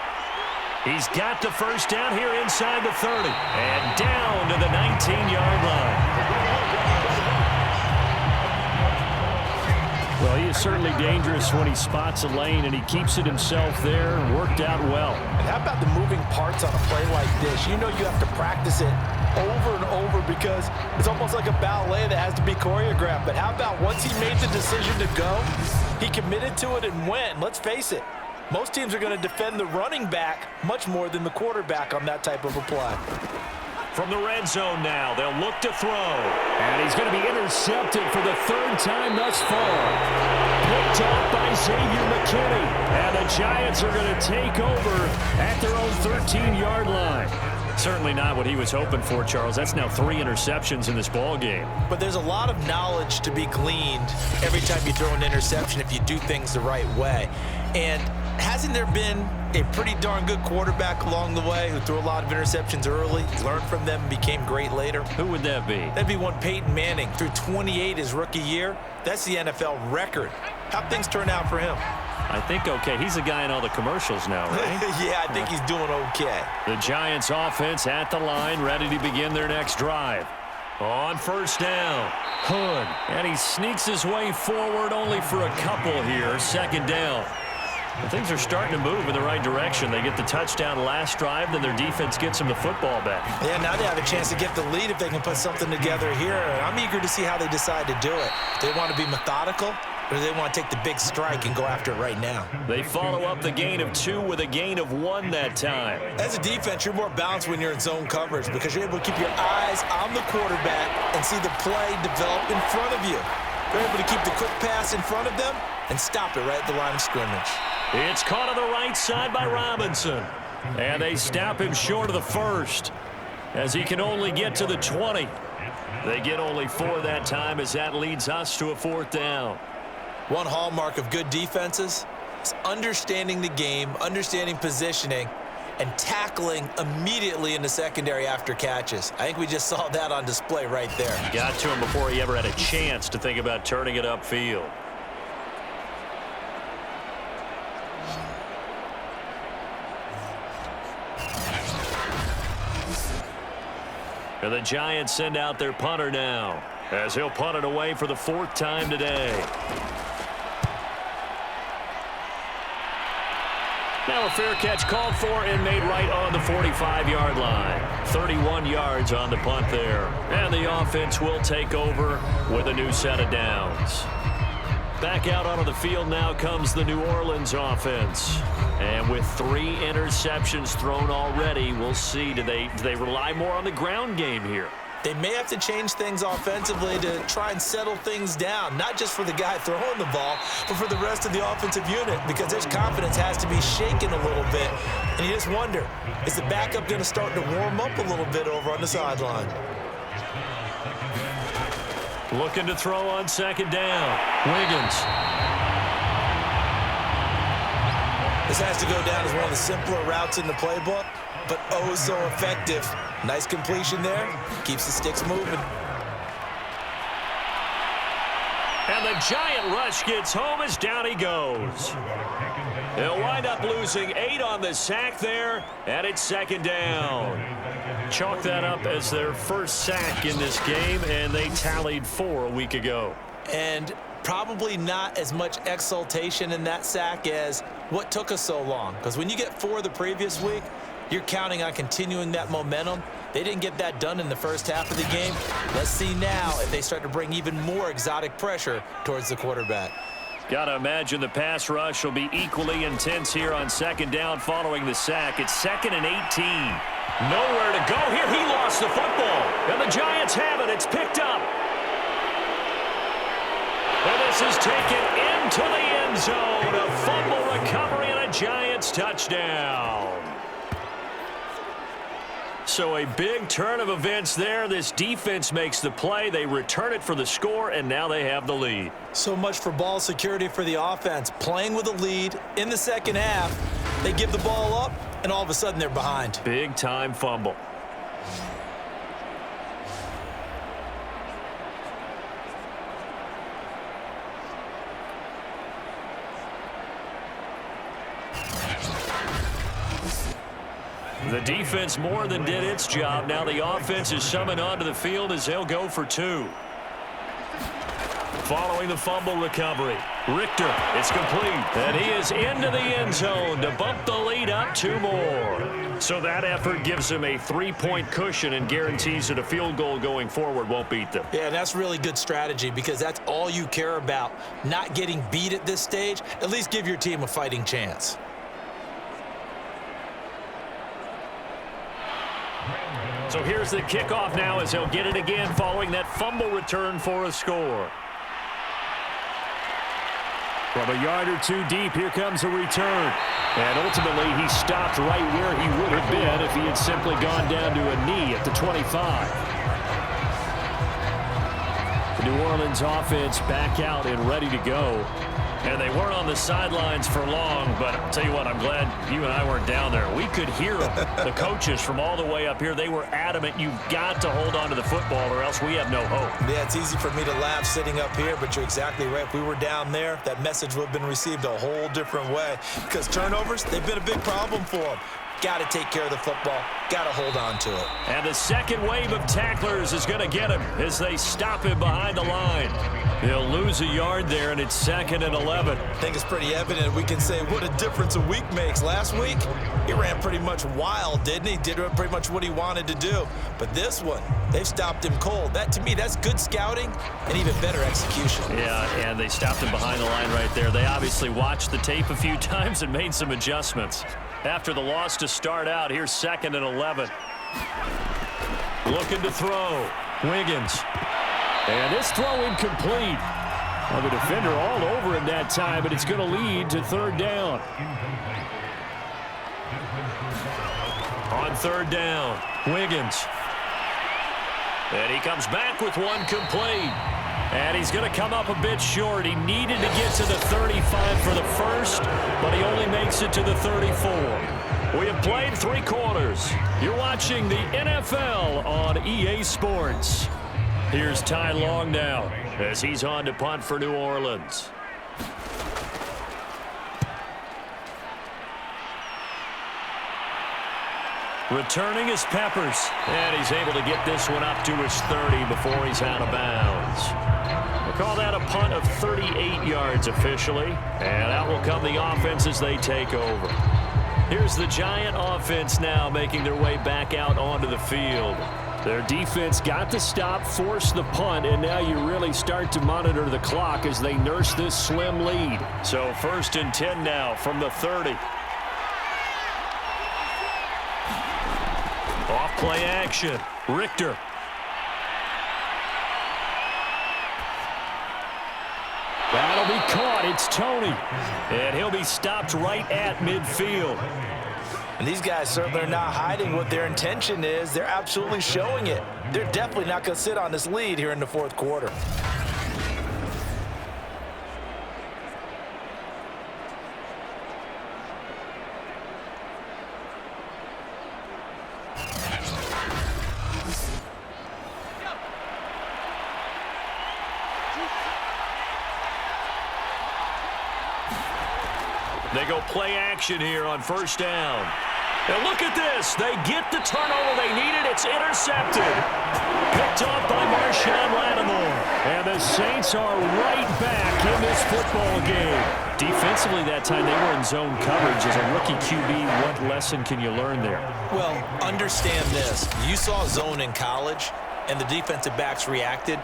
Speaker 2: He's got the first down here inside the 30. And down to the 19-yard line.
Speaker 5: Well, he is certainly dangerous when he spots a lane, and he keeps it himself there. Worked out well.
Speaker 6: And how about the moving parts on a play like this? You know you have to practice it over and over because it's almost like a ballet that has to be choreographed. But how about once he made the decision to go, he committed to it and went. Let's face it, most teams are going to defend the running back much more than the quarterback on that type of a play.
Speaker 2: From the red zone now, they'll look to throw.
Speaker 5: And he's going to be intercepted for the 3rd time thus far. Picked off by Xavier McKinney. And the Giants are going to take over at their own 13-yard line.
Speaker 2: Certainly not what he was hoping for, Charles. That's now 3 interceptions in this ball game.
Speaker 3: But there's a lot of knowledge to be gleaned every time you throw an interception if you do things the right way. And hasn't there been a pretty darn good quarterback along the way who threw a lot of interceptions early, learned from them, and became great later?
Speaker 2: Who would that be?
Speaker 3: That'd be one Peyton Manning. Threw 28 his rookie year. That's the NFL record. How'd things turn out for him?
Speaker 2: I think okay. He's a guy in all the commercials now, right?
Speaker 3: Yeah, I think he's doing okay.
Speaker 2: The Giants offense at the line, ready to begin their next drive. On 1st down, Hood. And he sneaks his way forward only for a couple here. 2nd down. And things are starting to move in the right direction. They get the touchdown last drive, then their defense gets them the football back.
Speaker 3: Yeah, now they have a chance to get the lead if they can put something together here. I'm eager to see how they decide to do it. Do they want to be methodical, or do they want to take the big strike and go after it right now?
Speaker 2: They follow up the gain of 2 with a gain of 1 that time.
Speaker 3: As a defense, you're more balanced when you're in zone coverage because you're able to keep your eyes on the quarterback and see the play develop in front of you. You're able to keep the quick pass in front of them and stop it right at the line of scrimmage.
Speaker 2: It's caught on the right side by Robinson. And they stop him short of the 1st as he can only get to the 20. They get only 4 that time as that leads us to a 4th down.
Speaker 3: One hallmark of good defenses is understanding the game, understanding positioning, and tackling immediately in the secondary after catches. I think we just saw that on display right there.
Speaker 2: Got to him before he ever had a chance to think about turning it upfield. And the Giants send out their punter now as he'll punt it away for the 4th time today. Now a fair catch called for and made right on the 45-yard line. 31 yards on the punt there. And the offense will take over with a new set of downs. Back out onto the field now comes the New Orleans offense. And with 3 interceptions thrown already, we'll see. Do they rely more on the ground game here?
Speaker 3: They may have to change things offensively to try and settle things down, not just for the guy throwing the ball, but for the rest of the offensive unit, because their confidence has to be shaken a little bit. And you just wonder, is the backup going to start to warm up a little bit over on the sideline?
Speaker 2: Looking to throw on 2nd down. Wiggins.
Speaker 3: This has to go down as one of the simpler routes in the playbook, but oh so effective. Nice completion there. Keeps the sticks moving.
Speaker 2: And the giant rush gets home as down he goes. They'll wind up losing 8 on the sack there, and it's second down.
Speaker 5: Chalk that up as their first sack in this game, and they tallied 4 a week ago.
Speaker 3: And probably not as much exultation in that sack as what took us so long. Because when you get 4 the previous week, you're counting on continuing that momentum. They didn't get that done in the first half of the game. Let's see now if they start to bring even more exotic pressure towards the quarterback.
Speaker 5: Got to imagine the pass rush will be equally intense here on second down following the sack. It's 2nd and 18.
Speaker 2: Nowhere to go here. He lost the football. And the Giants have it. It's picked up. And this is taken into the end zone. A fumble recovery and a Giants touchdown. So a big turn of events there. This defense makes the play. They return it for the score, and now they have the lead.
Speaker 3: So much for ball security for the offense. Playing with a lead in the second half. They give the ball up, and all of a sudden they're behind.
Speaker 2: Big time fumble. The defense more than did its job. Now the offense is summoned onto the field as they'll go for 2. Following the fumble recovery, Richter, it's complete. And he is into the end zone to bump the lead up 2 more. So that effort gives them a 3-point cushion and guarantees that a field goal going forward won't beat them.
Speaker 3: Yeah, that's really good strategy because that's all you care about. Not getting beat at this stage. At least give your team a fighting chance.
Speaker 5: So here's the kickoff now as they'll get it again following that fumble return for a score. From a yard or 2 deep, here comes a return. And ultimately, he stopped right where he would have been if he had simply gone down to a knee at the 25. The New Orleans offense back out and ready to go. And they weren't on the sidelines for long, but I'll tell you what, I'm glad you and I weren't down there. We could hear them, the coaches from all the way up here. They were adamant, you've got to hold on to the football or else we have no hope.
Speaker 3: Yeah, it's easy for me to laugh sitting up here, but you're exactly right. If we were down there, that message would have been received a whole different way because turnovers, they've been a big problem for them. Got to take care of the football. Got to hold on to it.
Speaker 2: And the second wave of tacklers is going to get him as they stop him behind the line. He'll lose a yard there, and it's 2nd and 11.
Speaker 3: I think it's pretty evident. We can say what a difference a week makes. Last week, he ran pretty much wild, didn't he? Did pretty much what he wanted to do. But this one, they've stopped him cold. That, to me, that's good scouting and even better execution.
Speaker 5: Yeah, and they stopped him behind the line right there. They obviously watched the tape a few times and made some adjustments. After the loss to start out, here's 2nd and 11. Looking to throw. Wiggins. And this throw incomplete. Well, the defender all over him that time, but it's going to lead to 3rd down. On 3rd down, Wiggins. And he comes back with one complete. And he's going to come up a bit short. He needed to get to the 35 for the first, but he only makes it to the 34. We have played 3 quarters. You're watching the NFL on EA Sports. Here's Ty Long now as he's on to punt for New Orleans. Returning is Peppers, and he's able to get this one up to his 30 before he's out of bounds. We'll call that a punt of 38 yards officially, and out will come the offense as they take over. Here's the Giant offense now making their way back out onto the field. Their defense got the stop, forced the punt, and now you really start to monitor the clock as they nurse this slim lead. So 1st and 10 now from the 30. Off play action. Richter. That'll be caught. It's Tony. And he'll be stopped right at midfield.
Speaker 6: And these guys certainly are not hiding what their intention is. They're absolutely showing it. They're definitely not going to sit on this lead here in the 4th quarter.
Speaker 2: They go play action here on first down. And look at this. They get the turnover they needed. It's intercepted. Picked off by Marshawn Lattimore.
Speaker 5: And the Saints are right back in this football game. Defensively that time, they were in zone coverage. As a rookie QB, what lesson can you learn there?
Speaker 3: Well, understand this. You saw zone in college, and the defensive backs reacted,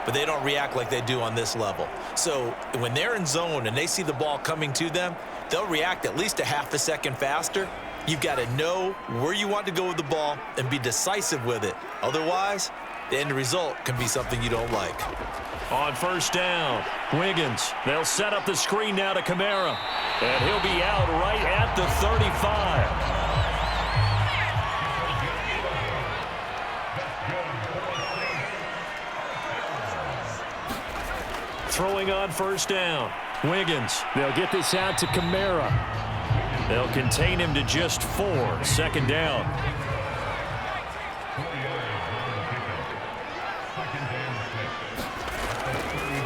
Speaker 3: but they don't react like they do on this level. So when they're in zone and they see the ball coming to them, they'll react at least a half a second faster. You've got to know where you want to go with the ball and be decisive with it. Otherwise, the end result can be something you don't like.
Speaker 2: On first down, Wiggins. They'll set up the screen now to Kamara. And he'll be out right at the 35. Throwing on first down, Wiggins.
Speaker 5: They'll get this out to Kamara.
Speaker 2: They'll contain him to just 4. Second down.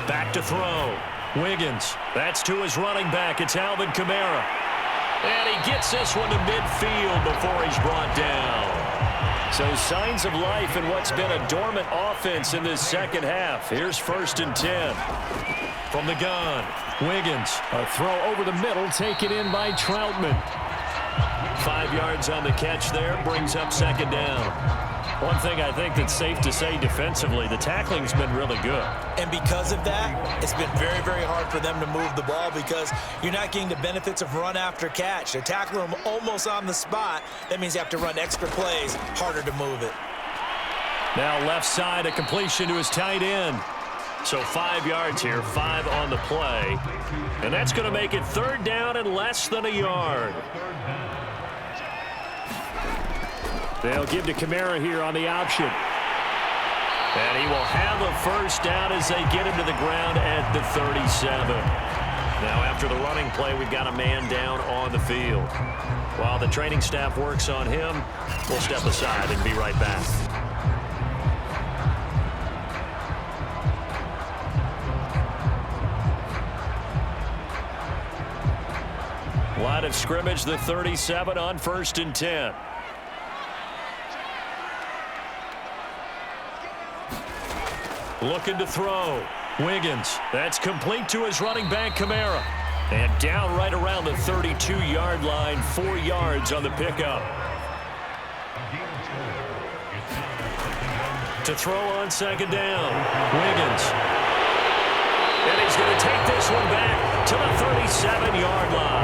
Speaker 2: Back to throw. Wiggins. That's to his running back. It's Alvin Kamara. And he gets this one to midfield before he's brought down.
Speaker 5: So signs of life in what's been a dormant offense in this second half. Here's 1st and 10.
Speaker 2: From the gun, Wiggins.
Speaker 5: A throw over the middle taken in by Troutman.
Speaker 2: 5 yards on the catch there, brings up second down.
Speaker 5: One thing I think that's safe to say defensively, the tackling's been really good.
Speaker 3: And because of that, it's been very, very hard for them to move the ball because you're not getting the benefits of run after catch. They're tackling them almost on the spot. That means you have to run extra plays, harder to move it.
Speaker 2: Now left side, a completion to his tight end. So 5 yards here, 5 on the play. And that's going to make it 3rd down and less than a yard.
Speaker 5: They'll give to Kamara here on the option.
Speaker 2: And he will have a first down as they get him to the ground at the 37. Now after the running play, we've got a man down on the field. While the training staff works on him, we'll step aside and be right back. Line of scrimmage, the 37 on 1st and 10. Looking to throw. Wiggins. That's complete to his running back, Kamara. And down right around the 32-yard line, 4 yards on the pickup. To throw on second down. Wiggins. And he's going to take this one back to the 37-yard line.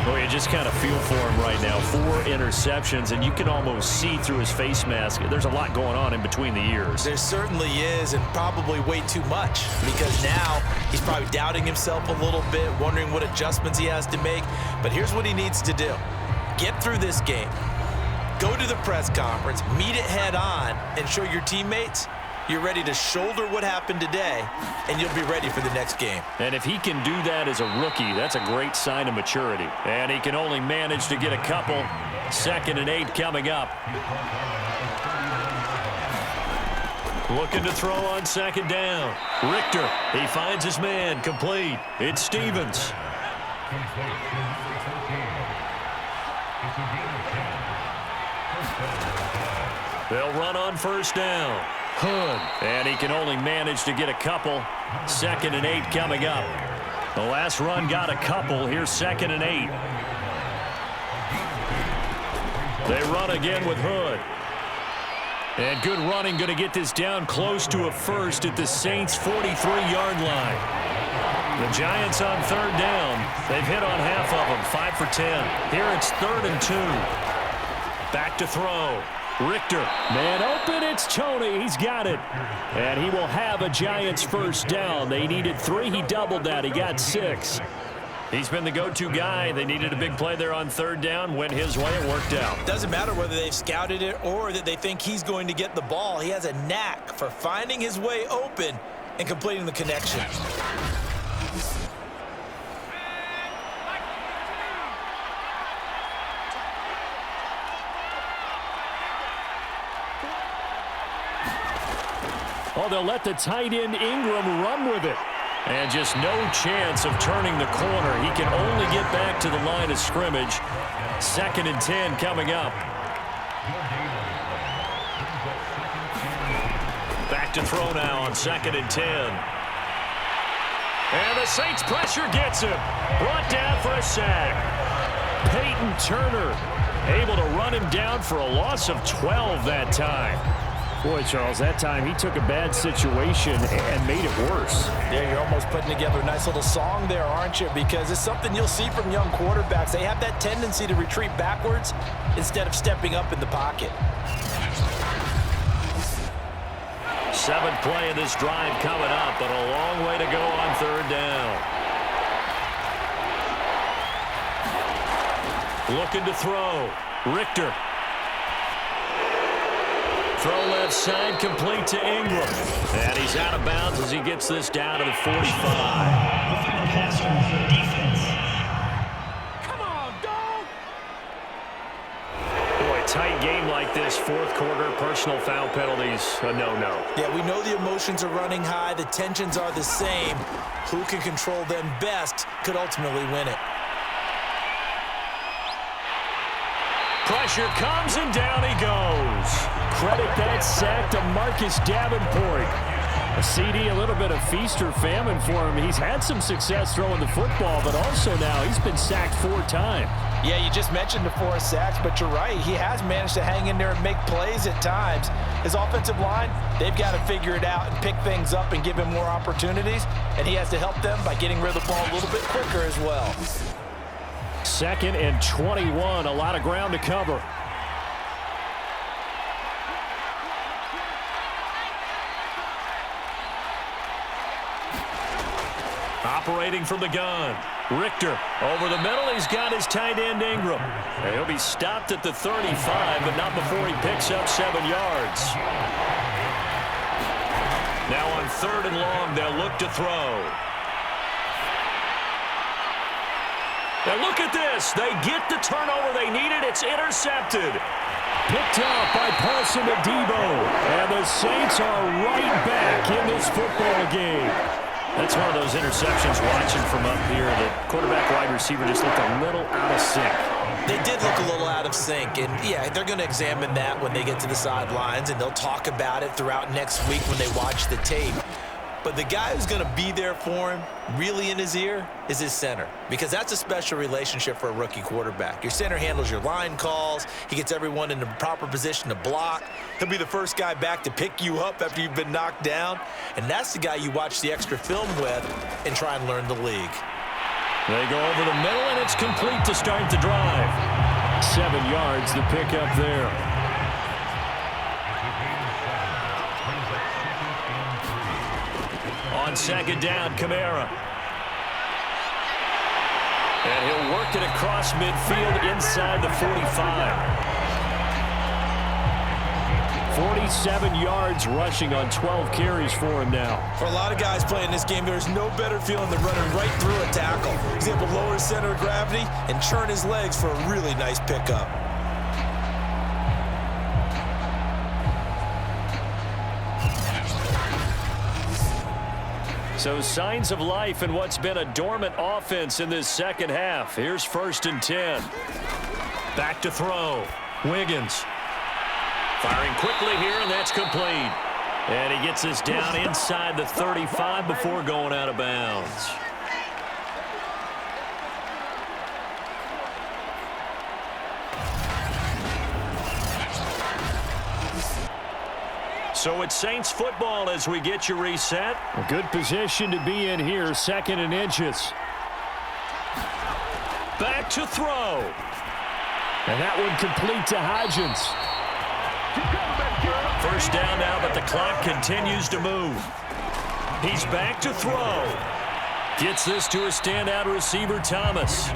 Speaker 2: Well, you just kind of feel for him right now. 4 interceptions, and you can almost see through his face mask. There's a lot going on in between the ears.
Speaker 3: There certainly is, and probably way too much, because now he's probably doubting himself a little bit, wondering what adjustments he has to make. But here's what he needs to do. Get through this game. Go to the press conference, meet it head on, and show your teammates you're ready to shoulder what happened today, and you'll be ready for the next game.
Speaker 2: And if he can do that as a rookie, that's a great sign of maturity. And he can only manage to get a couple. 2nd and 8 coming up. Looking to throw on second down. Richter, he finds his man, complete. It's Stevens. They'll run on first down. Hood, and he can only manage to get a couple. 2nd and 8 coming up. The last run got a couple. Here's 2nd and 8. They run again with Hood. And good running, going to get this down close to a first at the Saints' 43-yard line. The Giants on 3rd down. They've hit on half of them, 5 for 10. Here it's 3rd and 2. Back to throw. Richter.
Speaker 5: Man open, it's Tony. He's got it. And he will have a Giants first down. They needed 3. He doubled that. He got 6.
Speaker 2: He's been the go-to guy. They needed a big play there on 3rd down. Went his way. It worked out.
Speaker 3: Doesn't matter whether they've scouted it or that they think he's going to get the ball. He has a knack for finding his way open and completing the connection.
Speaker 5: Oh, they'll let the tight end Ingram run with it. And just no chance of turning the corner. He can only get back to the line of scrimmage. 2nd and 10 coming up. Back to throw now on 2nd and 10. And the Saints pressure gets him. Brought down for a sack. Peyton Turner able to run him down for a loss of 12 that time. Boy, Charles, that time he took a bad situation and made it worse.
Speaker 6: Yeah, you're almost putting together a nice little song there, aren't you? Because it's something you'll see from young quarterbacks. They have that tendency to retreat backwards instead of stepping up in the pocket.
Speaker 2: 7th play of this drive coming up, but a long way to go on 3rd down. Looking to throw. Richter. Throw left side, complete to Ingram. And he's out of bounds as he gets this down to the 45.
Speaker 9: The final pass from the defense.
Speaker 7: Come on, dog!
Speaker 5: Boy, tight game like this, 4th quarter, personal foul penalties, a no-no.
Speaker 3: Yeah, we know the emotions are running high. The tensions are the same. Who can control them best could ultimately win it.
Speaker 5: Pressure comes and down he goes. Credit that sack to Marcus Davenport. A CD, a little bit of feast or famine for him. He's had some success throwing the football, but also now he's been sacked 4 times.
Speaker 6: Yeah, you just mentioned the 4 sacks, but you're right. He has managed to hang in there and make plays at times. His offensive line, they've got to figure it out and pick things up and give him more opportunities, and he has to help them by getting rid of the ball a little bit quicker as well.
Speaker 5: 2nd and 21, a lot of ground to cover. Operating from the gun. Richter over the middle. He's got his tight end Ingram. And he'll be stopped at the 35, but not before he picks up 7 yards. Now on 3rd and long, they'll look to throw. Now look at this. They get the turnover they needed. It's intercepted. Picked off by Paulson Adebo. And the Saints are right back in this football game. That's one of those interceptions watching from up here. The quarterback wide receiver just looked a little out of sync.
Speaker 3: They did look a little out of sync, and yeah, they're going to examine that when they get to the sidelines, and they'll talk about it throughout next week when they watch the tape. But the guy who's going to be there for him, really in his ear, is his center. Because that's a special relationship for a rookie quarterback. Your center handles your line calls. He gets everyone in the proper position to block. He'll be the first guy back to pick you up after you've been knocked down. And that's the guy you watch the extra film with and try and learn the league.
Speaker 5: They go over the middle, and it's complete to start the drive. 7 yards, the pickup there. On 2nd down, Kamara. And he'll work it across midfield inside the 45. 47 yards rushing on 12 carries for him now.
Speaker 3: For a lot of guys playing this game, there's no better feeling than running right through a tackle. He's able to lower his center of gravity and churn his legs for a really nice pickup.
Speaker 5: So signs of life in what's been a dormant offense in this 2nd half. Here's 1st and 10. Back to throw. Wiggins. Firing quickly here, and that's complete. And he gets this down inside the 35 before going out of bounds. So it's Saints football as we get you reset.
Speaker 8: A good position to be in here, 2nd and inches.
Speaker 5: Back to throw. And that one complete to Hodgins. 1st down now, but the clock continues to move. He's back to throw. Gets this to a standout receiver, Thomas.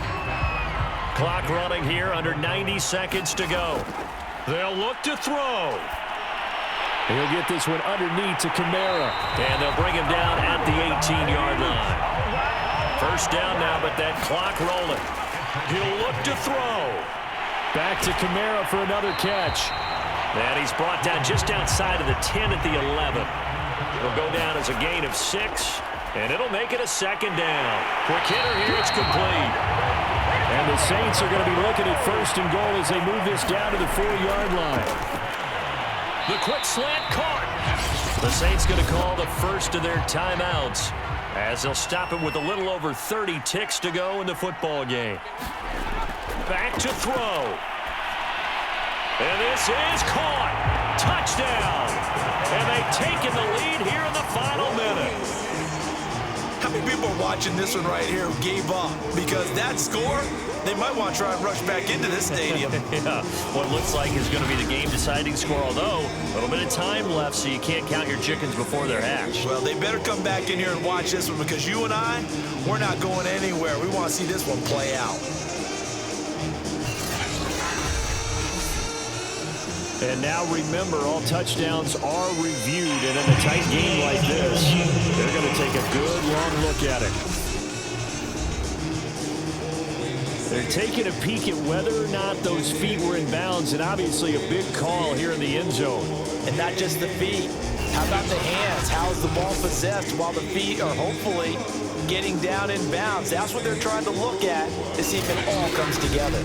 Speaker 5: Clock running here, under 90 seconds to go. They'll look to throw.
Speaker 8: He'll get this one underneath to Kamara.
Speaker 5: And they'll bring him down at the 18-yard line. 1st down now, but that clock rolling. He'll look to throw.
Speaker 8: Back to Kamara for another catch.
Speaker 5: And he's brought down just outside of the 10 at the 11. He'll go down as a gain of 6.
Speaker 2: And it'll make it a second down. Quick hitter here, it's complete.
Speaker 5: And the Saints are going to be looking at 1st and goal as they move this down to the 4-yard line.
Speaker 2: The quick slant caught. The Saints going to call the first of their timeouts as they'll stop it with a little over 30 ticks to go in the football game. Back to throw. And this is caught. Touchdown. And they've taken the lead here in the final minute.
Speaker 3: How many people are watching this one right here who gave up? Because that score, they might want to try and rush back into this stadium.
Speaker 2: Yeah, what looks like is going to be the game-deciding score, although a little bit of time left, so you can't count your chickens before they're hatched.
Speaker 3: Well, they better come back in here and watch this one because you and I, we're not going anywhere. We want to see this one play out.
Speaker 5: And now remember, all touchdowns are reviewed, and in a tight game like this, they're going to take a good long look at it. They're taking a peek at whether or not those feet were in bounds, and obviously a big call here in the end zone.
Speaker 6: And not just the feet. How about the hands? How is the ball possessed while the feet are hopefully getting down in bounds? That's what they're trying to look at to see if it all comes together.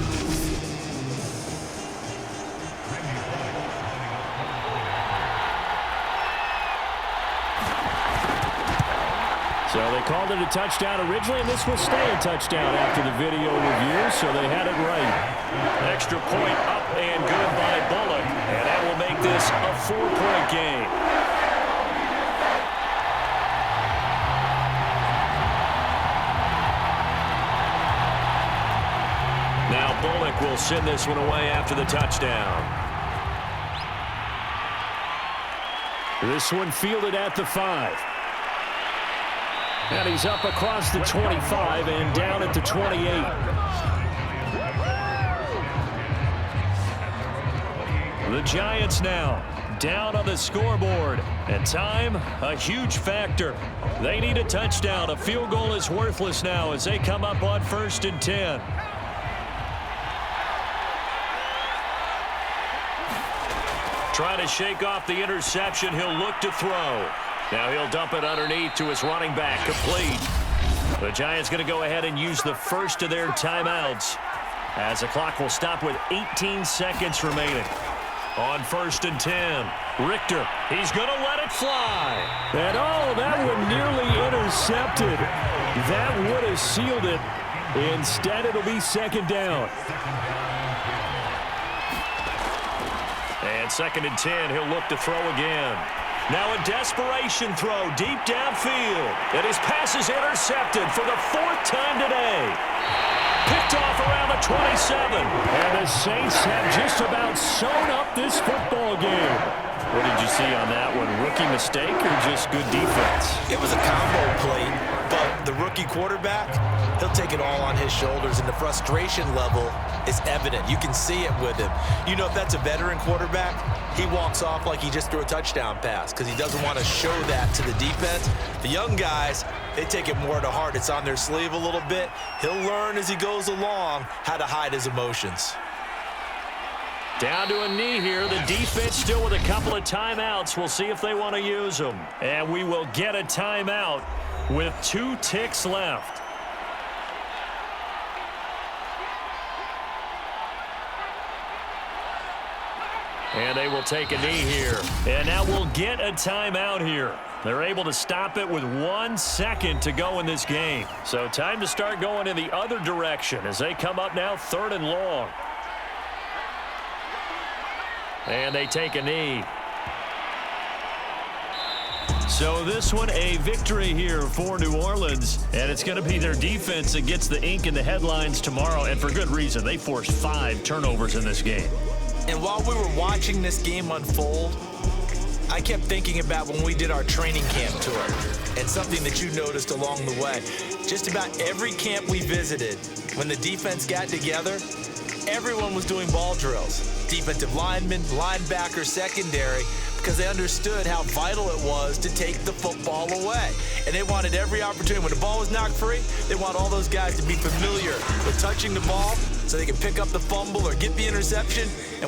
Speaker 5: So they called it a touchdown originally, and this will stay a touchdown after the video review, so they had it right.
Speaker 2: Extra point up and good by Bullock, and that will make this a 4-point game. Now Bullock will send this one away after the touchdown.
Speaker 5: This one fielded at the 5. And he's up across the 25 and down at the 28.
Speaker 2: The Giants now down on the scoreboard. And time, a huge factor. They need a touchdown. A field goal is worthless now as they come up on 1st and 10. Trying to shake off the interception. He'll look to throw. Now he'll dump it underneath to his running back. Complete. The Giants going to go ahead and use the first of their timeouts as the clock will stop with 18 seconds remaining. On 1st and 10, Richter, he's going to let it fly.
Speaker 5: And oh, that one nearly intercepted. That would have sealed it. Instead, it'll be 2nd down.
Speaker 2: And 2nd and 10, he'll look to throw again. Now a desperation throw deep downfield. And his pass is intercepted for the 4th time today. Picked off around the 27.
Speaker 5: And the Saints have just about sewn up this football game.
Speaker 2: What did you see on that one? Rookie mistake or just good defense?
Speaker 3: It was a combo play, but the rookie quarterback, he'll take it all on his shoulders, and the frustration level is evident. You can see it with him. You know, if that's a veteran quarterback, he walks off like he just threw a touchdown pass because he doesn't want to show that to the defense. The young guys, they take it more to heart. It's on their sleeve a little bit. He'll learn as he goes along how to hide his emotions.
Speaker 2: Down to a knee here. The defense still with a couple of timeouts. We'll see if they want to use them. And we will get a timeout with 2 ticks left. And they will take a knee here. And now we'll get a timeout here. They're able to stop it with 1 second to go in this game. So time to start going in the other direction as they come up now 3rd and long. And they take a knee. So this one a victory here for New Orleans. And it's going to be their defense that gets the ink in the headlines tomorrow. And for good reason. They forced 5 turnovers in this game.
Speaker 3: And while we were watching this game unfold, I kept thinking about when we did our training camp tour and something that you noticed along the way. Just about every camp we visited, when the defense got together, everyone was doing ball drills. Defensive linemen, linebackers, secondary, because they understood how vital it was to take the football away. And they wanted every opportunity. When the ball was knocked free, they want all those guys to be familiar with touching the ball so they can pick up the fumble or get the interception. And